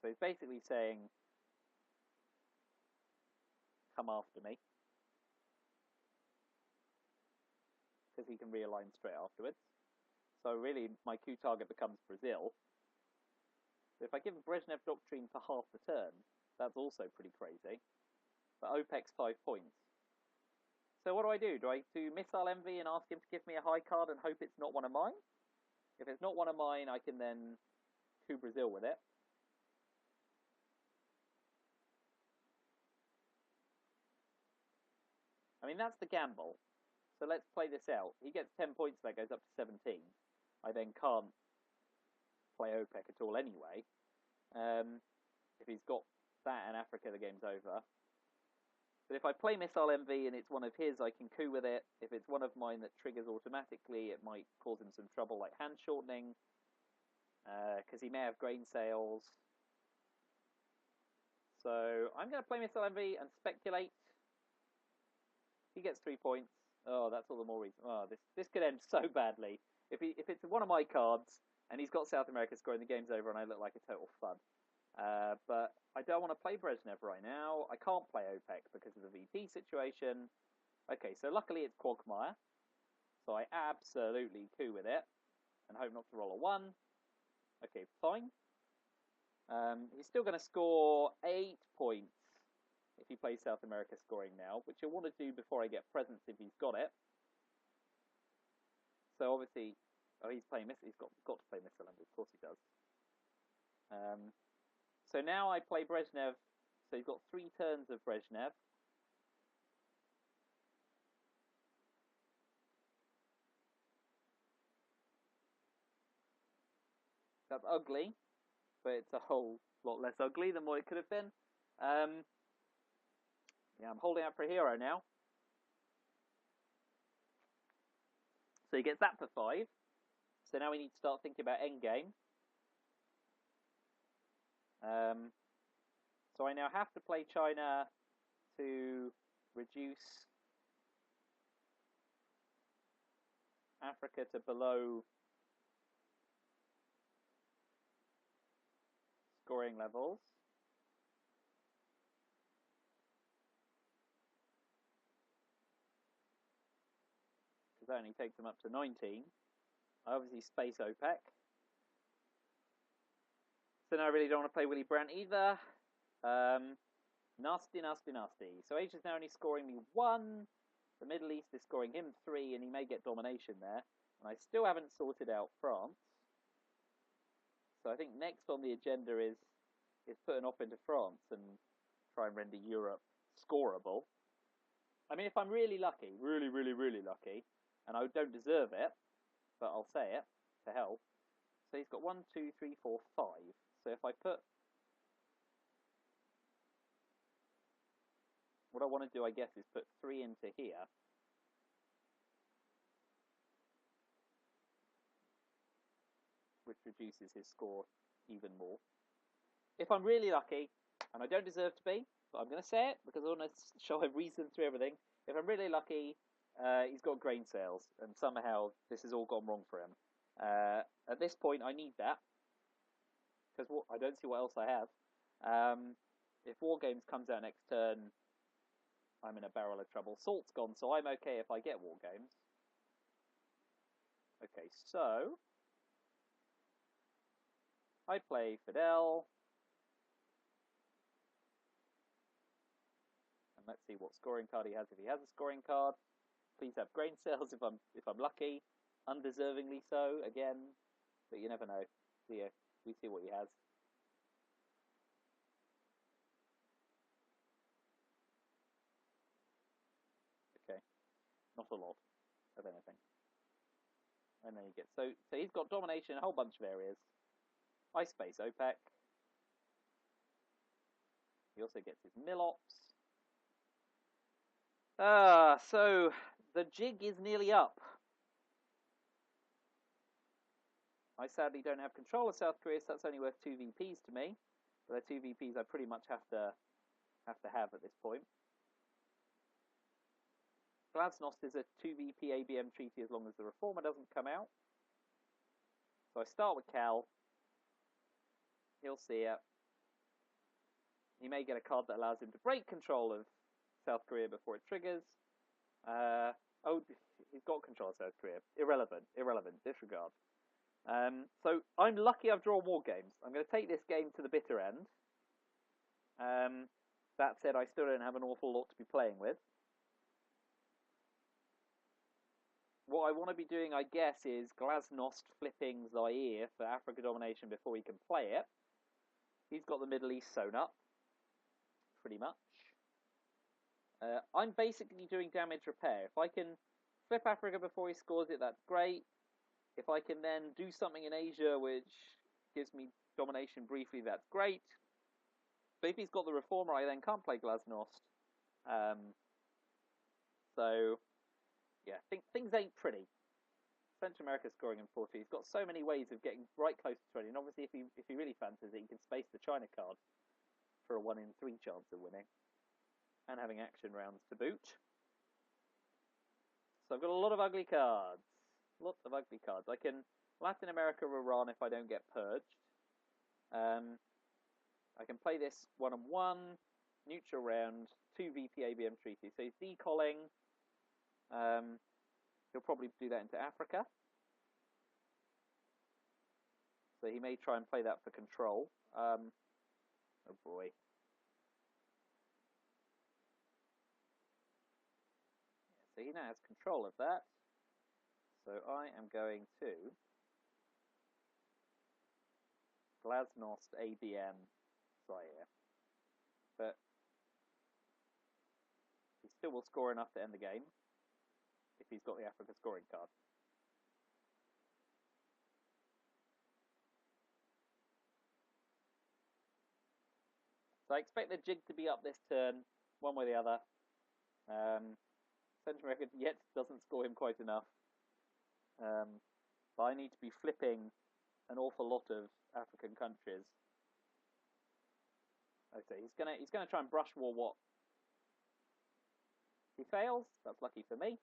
So he's basically saying, come after me. Because he can realign straight afterwards. So really, my coup target becomes Brazil. So if I give a Brezhnev doctrine for half the turn, that's also pretty crazy. But OPEC's 5 points. So what do? Do I do Missile Envy and ask him to give me a high card and hope it's not one of mine? If it's not one of mine, I can then coup Brazil with it. I mean, that's the gamble. So let's play this out. He gets 10 points, that goes up to 17. I then can't play OPEC at all anyway. If he's got that and Africa, the game's over. But if I play Missile Envy and it's one of his, I can coup with it. If it's one of mine that triggers automatically, it might cause him some trouble, like hand shortening, because he may have grain sales. So I'm going to play Missile Envy and speculate. He gets 3 points. Oh, that's all the more reason. Oh, this could end so badly. If it's one of my cards and he's got South America scoring, the game's over and I look like a total fud. But I don't want to play Brezhnev right now. I can't play OPEC because of the VP situation. Okay, so luckily it's Quagmire. So I absolutely coup with it and hope not to roll a 1. Okay, fine. He's still going to score 8 points if he plays South America scoring now, which I want to do before I get presents if he's got it. So obviously, he's playing Missile. He's got to play Missile Envy. Of course he does. So now I play Brezhnev. So he's got 3 turns of Brezhnev. That's ugly, but it's a whole lot less ugly than what it could have been. Yeah, I'm holding out for a hero now. So he gets that for 5. So now we need to start thinking about endgame. So I now have to play China to reduce Africa to below scoring levels. Because that only takes them up to 19. I obviously space OPEC. So now I really don't want to play Willy Brandt either. Nasty, nasty, nasty. So Asia is now only scoring me 1. The Middle East is scoring him 3, and he may get domination there. And I still haven't sorted out France. So I think next on the agenda is put an op into France and try and render Europe scoreable. I mean, if I'm really lucky, really, really, really lucky, and I don't deserve it, but I'll say it to help. So he's got 1, 2, 3, 4, 5. So if I put... What I want to do, I guess, is put 3 into here. Which reduces his score even more. If I'm really lucky, and I don't deserve to be, but I'm going to say it because I want to show a reason through everything. If I'm really lucky, he's got grain sales, and somehow this has all gone wrong for him. At this point, I need that, because I don't see what else I have. If War Games comes out next turn, I'm in a barrel of trouble. Salt's gone, so I'm okay if I get War Games. Okay, so I play Fidel. And let's see what scoring card he has. If he has a scoring card, please have grain sales if I'm lucky. Undeservingly so, again. but you never know. So yeah, we see what he has. Okay, not a lot of anything. And then he gets so he's got domination in a whole bunch of areas. Ice space OPEC. He also gets his mill ops. So the jig is nearly up. I sadly don't have control of South Korea, so that's only worth 2 VPs to me. But they're 2 VPs I pretty much have to have at this point. Glasnost is a 2 VP ABM treaty as long as the reformer doesn't come out. So I start with Cal. He'll see it. He may get a card that allows him to break control of South Korea before it triggers. Oh, he's got control of South Korea. Irrelevant. Disregard. So I'm lucky I've drawn more games. I'm going to take this game to the bitter end. That said, I still don't have an awful lot to be playing with. What I want to be doing, I guess, is Glasnost flipping Zaire for Africa domination before he can play it. He's got the Middle East sewn up, pretty much. I'm basically doing damage repair. If I can flip Africa before he scores it, that's great. If I can then do something in Asia which gives me domination briefly, that's great. But if he's got the reformer, I then can't play Glasnost. So, yeah, things ain't pretty. Central America scoring in 40. He's got so many ways of getting right close to 20. And obviously, if he really fancies it, he can space the China card for a 1 in 3 chance of winning. And having action rounds to boot. So I've got a lot of ugly cards. Lots of ugly cards. I can Latin America Iran if I don't get purged. I can play this 1-on-1, neutral round, 2 VP ABM treaty. So he's decolling. He'll probably do that into Africa. So he may try and play that for control. Oh boy. Yeah, so he now has control of that. So I am going to Glasnost ABM Zaire. But he still will score enough to end the game if he's got the Africa scoring card. So I expect the jig to be up this turn, one way or the other. Central America yet doesn't score him quite enough. But I need to be flipping an awful lot of African countries. Okay, he's gonna try and brush war what he fails. That's lucky for me.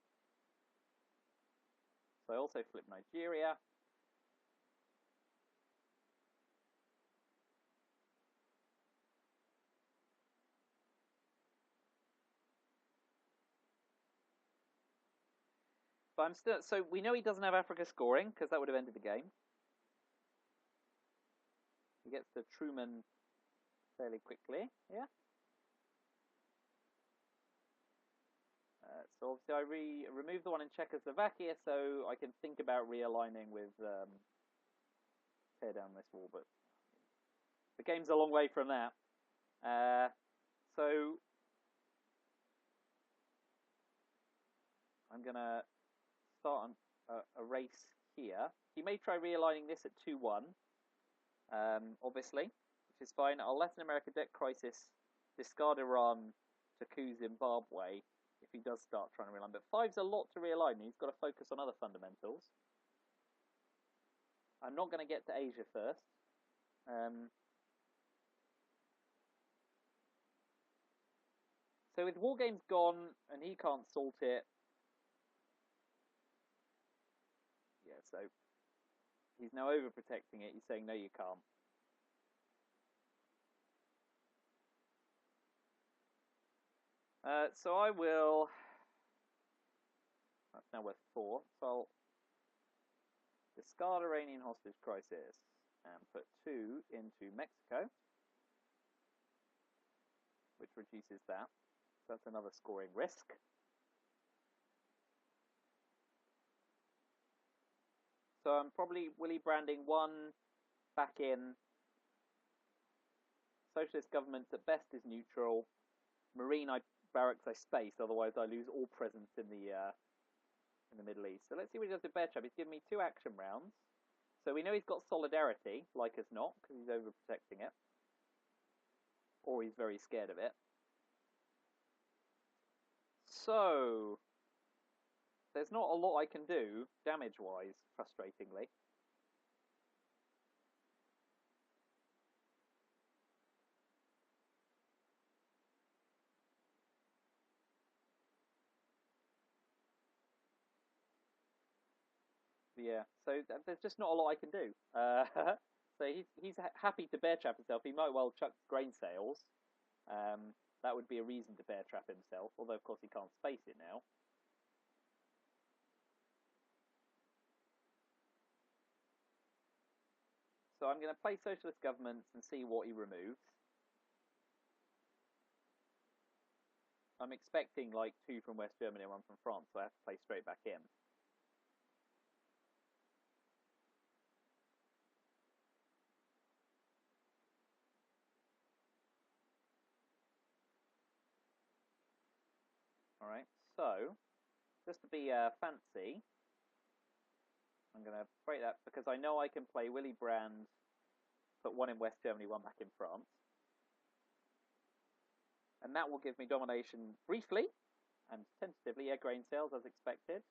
So I also flip Nigeria. But I'm still, so we know he doesn't have Africa scoring because that would have ended the game. He gets to Truman fairly quickly, yeah. So obviously I remove the one in Czechoslovakia so I can think about realigning with tear down this wall, but the game's a long way from that. So I'm going to start a race here. He may try realigning this at 2-1, obviously, which is fine. I'll Latin America deck crisis, discard Iran to coup Zimbabwe if he does start trying to realign. But 5's a lot to realign. He's got to focus on other fundamentals. I'm not going to get to Asia first. So with War Games gone and he can't salt it, yeah, so he's now overprotecting it. He's saying, no, you can't. So I will... That's now worth 4. So I'll discard Iranian hostage crisis and put 2 into Mexico, which reduces that. So that's another scoring risk. So I'm probably Willy branding one back in. Socialist governments at best is neutral. Marine barracks I space, otherwise I lose all presence in the Middle East. So let's see what he does with Bear Trap. He's given me 2 action rounds. So we know he's got solidarity, like as not, because he's overprotecting it. Or he's very scared of it. So there's not a lot I can do damage-wise, frustratingly. Yeah, so there's just not a lot I can do. So he's happy to bear trap himself. He might well chuck grain sales. That would be a reason to bear trap himself, although of course he can't space it now. So I'm going to play socialist governments and see what he removes. I'm expecting like 2 from West Germany and 1 from France, so I have to play straight back in. Alright, so, just to be fancy, I'm going to break that because I know I can play Willy Brandt, put 1 in West Germany, 1 back in France. And that will give me domination briefly, and tentatively, yeah, grain sales as expected.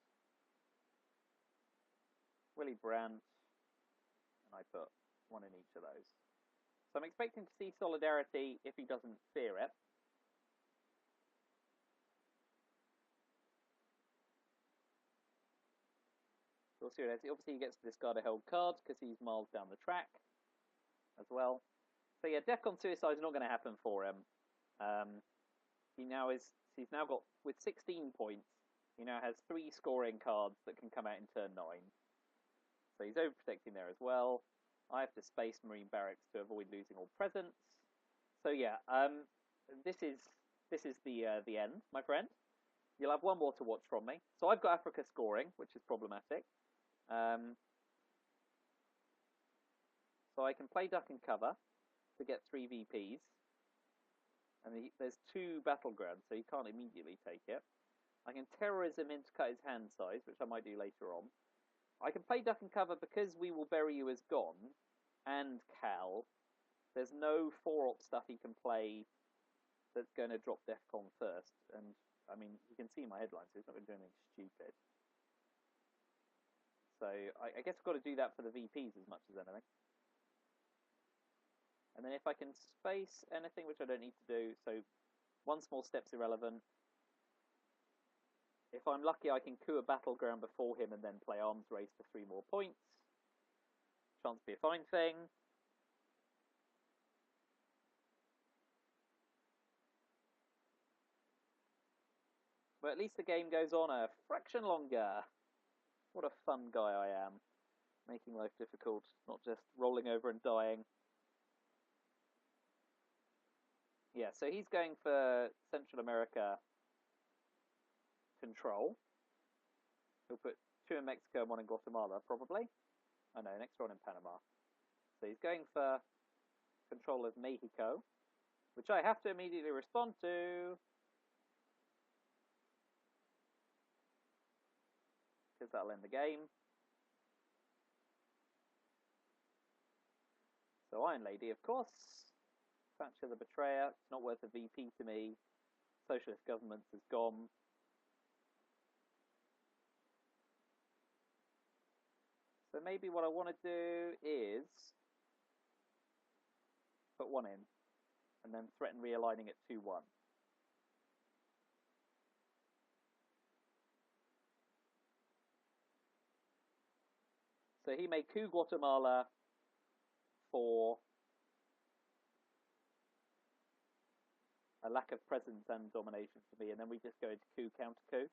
Willy Brandt, and I put 1 in each of those. So I'm expecting to see solidarity if he doesn't fear it. We'll see what it is. Obviously, he gets to discard a held card because he's miles down the track as well. So yeah, Defcon Suicide is not going to happen for him. He's now got, with 16 points, he now has 3 scoring cards that can come out in turn 9. So he's overprotecting there as well. I have to space Marine Barracks to avoid losing all presence. So yeah, this is the end, my friend. You'll have 1 more to watch from me. So I've got Africa scoring, which is problematic. So I can play Duck and Cover to get 3 VPs. And there's 2 battlegrounds, so you can't immediately take it. I can terrorism him to cut his hand size, which I might do later on. I can play Duck and Cover because We Will Bury You as gone, and Cal. There's no 4-op stuff he can play that's going to drop Defcon first. And, I mean, you can see my headline, so he's not going to do anything stupid. So I guess I've got to do that for the VPs as much as anything. And then if I can space anything, which I don't need to do, so 1 small step's irrelevant. If I'm lucky, I can coup a battleground before him and then play arms race for 3 more points. Chance to be a fine thing. But at least the game goes on a fraction longer. What a fun guy I am. Making life difficult, not just rolling over and dying. Yeah, so he's going for Central America control. He'll put 2 in Mexico and 1 in Guatemala, probably. Oh no, next 1 in Panama. So he's going for control of Mexico, which I have to immediately respond to. Because that'll end the game. So Iron Lady, of course. Thatcher the Betrayer. It's not worth a VP to me. Socialist government has gone. So maybe what I want to do is put 1 in and then threaten realigning at 2-1. So he may coup Guatemala for a lack of presence and domination for me, and then we just go into coup, counter coup.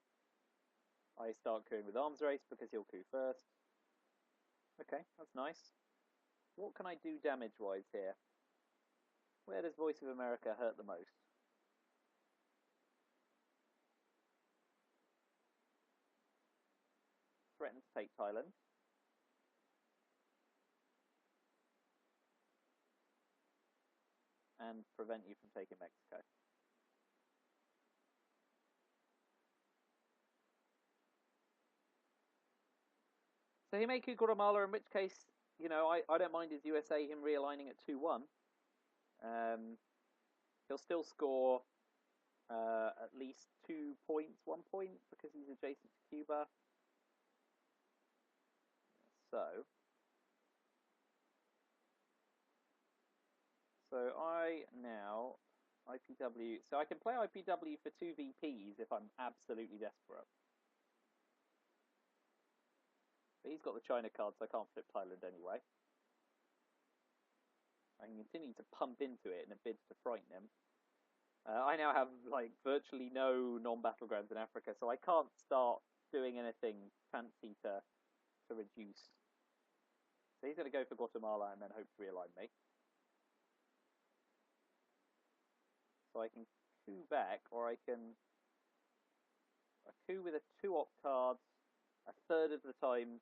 I start cooing with arms race because he'll coup first. Okay, that's nice. What can I do damage-wise here? Where does Voice of America hurt the most? Threaten to take Thailand. and prevent you from taking Mexico. So he may coup Guatemala, in which case, you know, I don't mind his USA, him realigning at 2-1. He'll still score at least 2 points, 1 point, because he's adjacent to Cuba. So I now IPW. So I can play IPW for 2 VPs if I'm absolutely desperate. But he's got the China card, so I can't flip Thailand anyway. I can continue to pump into it in a bid to frighten him. I now have like virtually no non-battlegrounds in Africa, so I can't start doing anything fancy to reduce. So he's going to go for Guatemala and then hope to realign me. So I can coup back, or I can coup with a 2-op card. A third of the time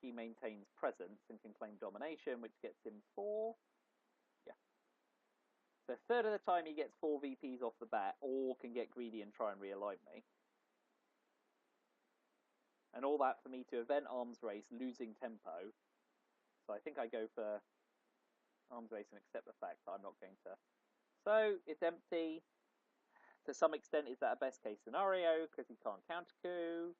he maintains presence and can claim domination, which gets him 4. Yeah. So a third of the time he gets 4 VPs off the bat, or can get greedy and try and realign me. And all that for me to event arms race, losing tempo. So I think I go for arms race and accept the fact that I'm not going to. So it's empty. To some extent, is that a best case scenario because he can't counter coup?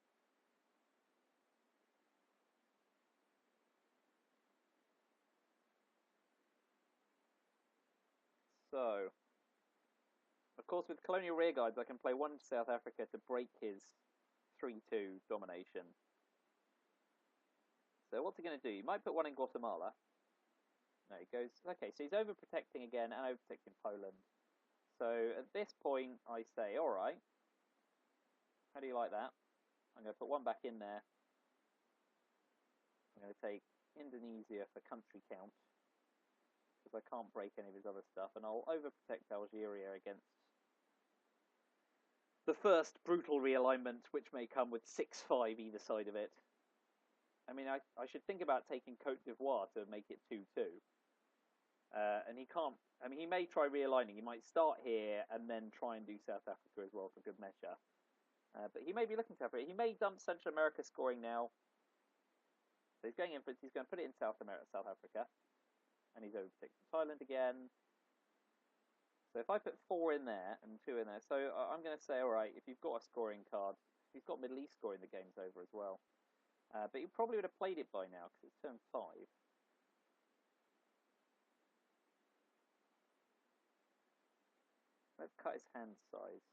So, of course, with colonial rearguards, I can play 1 to South Africa to break his 3-2 domination. So what's he going to do? He might put 1 in Guatemala. No, he goes... Okay, so he's overprotecting again and overprotecting Poland. So at this point, I say, all right, how do you like that? I'm going to put 1 back in there. I'm going to take Indonesia for country count, because I can't break any of his other stuff, and I'll overprotect Algeria against the first brutal realignment, which may come with 6-5 either side of it. I mean, I should think about taking Côte d'Ivoire to make it 2-2. And he can't... I mean, he may try realigning. He might start here and then try and do South Africa as well for good measure. But he may be looking to Africa. He may dump Central America scoring now. So he's going in for... He's going to put it in South Africa. And he's overtaking Thailand again. So if I put 4 in there and 2 in there... So I'm going to say, all right, if you've got a scoring card... If he's got Middle East scoring, the game's over as well. But he probably would have played it by now, because it's turn 5. Let's cut his hand size.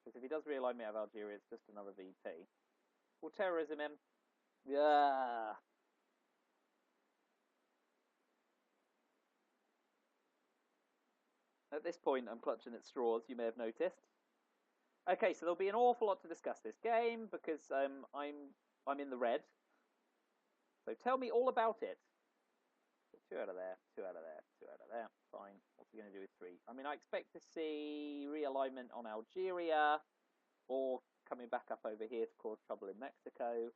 Because if he does realign me out of Algeria, it's just another VP. We'll terrorism him. Yeah. At this point, I'm clutching at straws, you may have noticed. Okay, so there'll be an awful lot to discuss this game, because I'm in the red. So tell me all about it. 2 out of there, 2 out of there, 2 out of there. Fine. What's he going to do with 3? I mean, I expect to see realignment on Algeria, or coming back up over here to cause trouble in Mexico.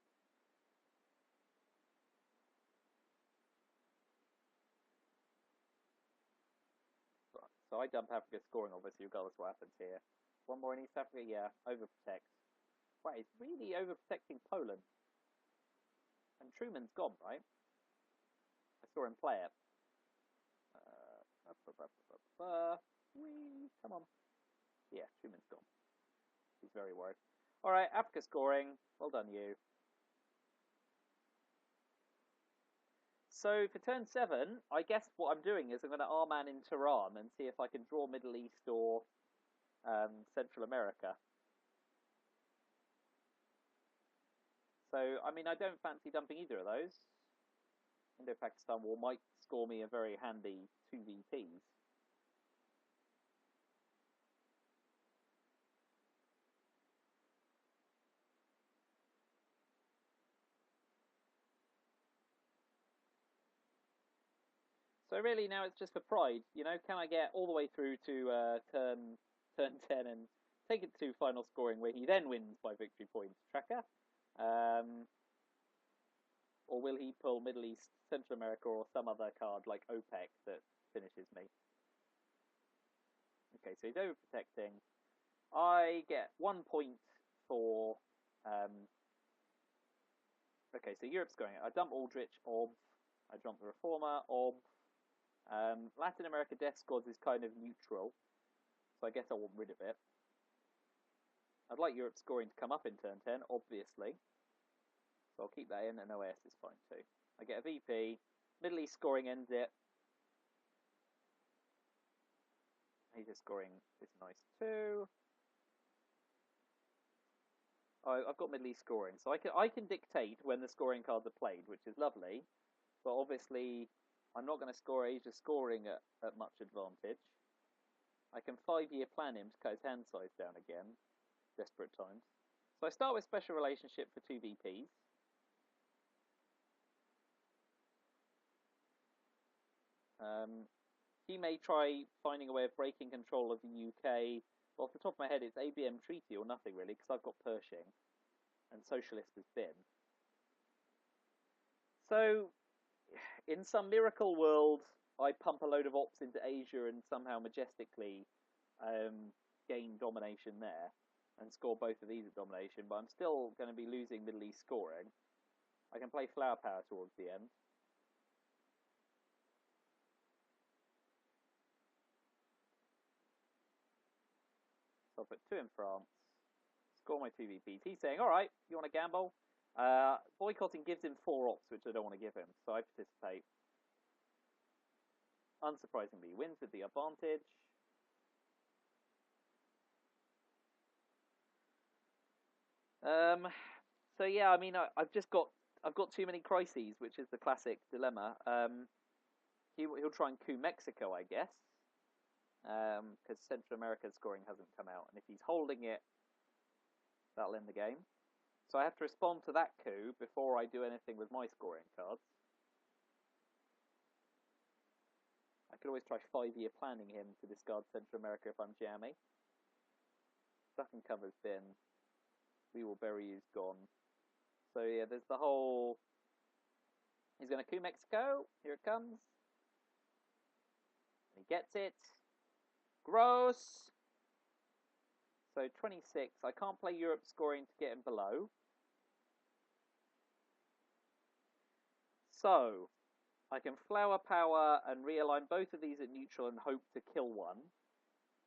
Right. So I dump Africa scoring, obviously, regardless of what happens here. 1 more in East Africa, yeah. Overprotect. Wow, he's really overprotecting Poland. And Truman's gone, right? I saw him play it. Come on. Yeah, Truman's gone. He's very worried. Alright, Africa scoring. Well done, you. So for turn 7, I guess what I'm doing is I'm going to R-man in Tehran and see if I can draw Middle East or Central America. So, I mean, I don't fancy dumping either of those. Indo-Pakistan War might score me a very handy 2 VPs. So really now it's just for pride, you know, can I get all the way through to turn 10 and take it to final scoring where he then wins by victory points tracker. Or will he pull Middle East, Central America, or some other card like OPEC that finishes me? Okay, so he's overprotecting. I get 1 point for... okay, so Europe's going. I dump Aldrich, Ob. I dump the Reformer, Ob. Latin America Death Squads is kind of neutral, so I guess I want rid of it. I'd like Europe scoring to come up in turn 10, obviously. So I'll keep that in, and OAS is fine too. I get a VP. Middle East scoring ends it. Asia scoring is nice too. Oh, I've got Middle East scoring, so I can dictate when the scoring cards are played, which is lovely. But obviously, I'm not going to score Asia scoring at much advantage. I can 5-year plan him to cut his hand size down again. Desperate times. So I start with special relationship for 2 VPs. He may try finding a way of breaking control of the UK. Well, off the top of my head, it's ABM treaty or nothing really, because I've got Pershing, and socialist has been. So, in some miracle world, I pump a load of ops into Asia and somehow majestically gain domination there, and score both of these at domination, but I'm still going to be losing Middle East scoring. I can play flower power towards the end. So I'll put 2 in France, score my 2 VPs. He's saying, alright, you want to gamble? Boycotting gives him 4 ops, which I don't want to give him, so I participate. Unsurprisingly, he wins with the advantage. So yeah, I mean, I've got too many crises, which is the classic dilemma. He'll try and coup Mexico, I guess, because Central America's scoring hasn't come out, and if he's holding it, that'll end the game. So I have to respond to that coup before I do anything with my scoring cards. I could always try 5-year planning him to discard Central America if I'm jammy. Stuck and cover's been. We will bury you's gone. So yeah, there's the whole... He's going to coup Mexico. Here it comes. And he gets it. Gross! So 26. I can't play Europe scoring to get him below. So, I can flower power and realign both of these at neutral and hope to kill one,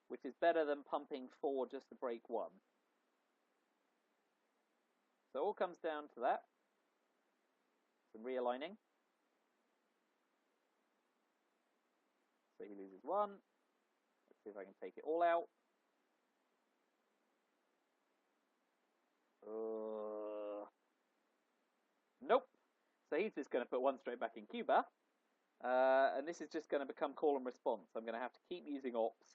which is better than pumping 4 just to break 1. So it all comes down to that. Some realigning. So he loses 1. Let's see if I can take it all out. Nope. So he's just going to put 1 straight back in Cuba. And this is just going to become call and response. I'm going to have to keep using ops.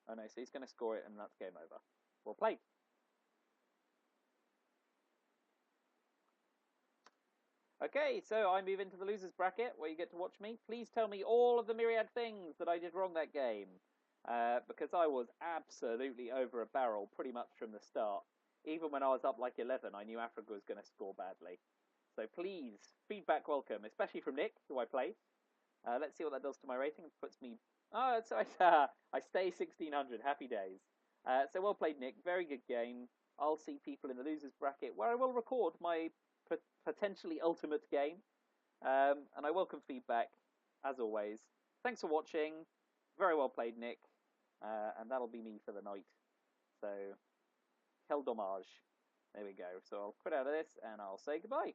Oh no, so he's going to score it and that's game over. Well played. Okay, so I move into the losers bracket where you get to watch me. Please tell me all of the myriad things that I did wrong that game. Because I was absolutely over a barrel pretty much from the start. Even when I was up like 11, I knew Africa was going to score badly. So please, feedback welcome, especially from Nick, who I played. Let's see what that does to my rating. It puts me... Oh, that's right. I stay 1600. Happy days. So well played, Nick. Very good game. I'll see people in the losers bracket where I will record my potentially ultimate game. And I welcome feedback, as always. Thanks for watching. Very well played, Nick. And that'll be me for the night. So, quel dommage. There we go. So I'll quit out of this and I'll say goodbye.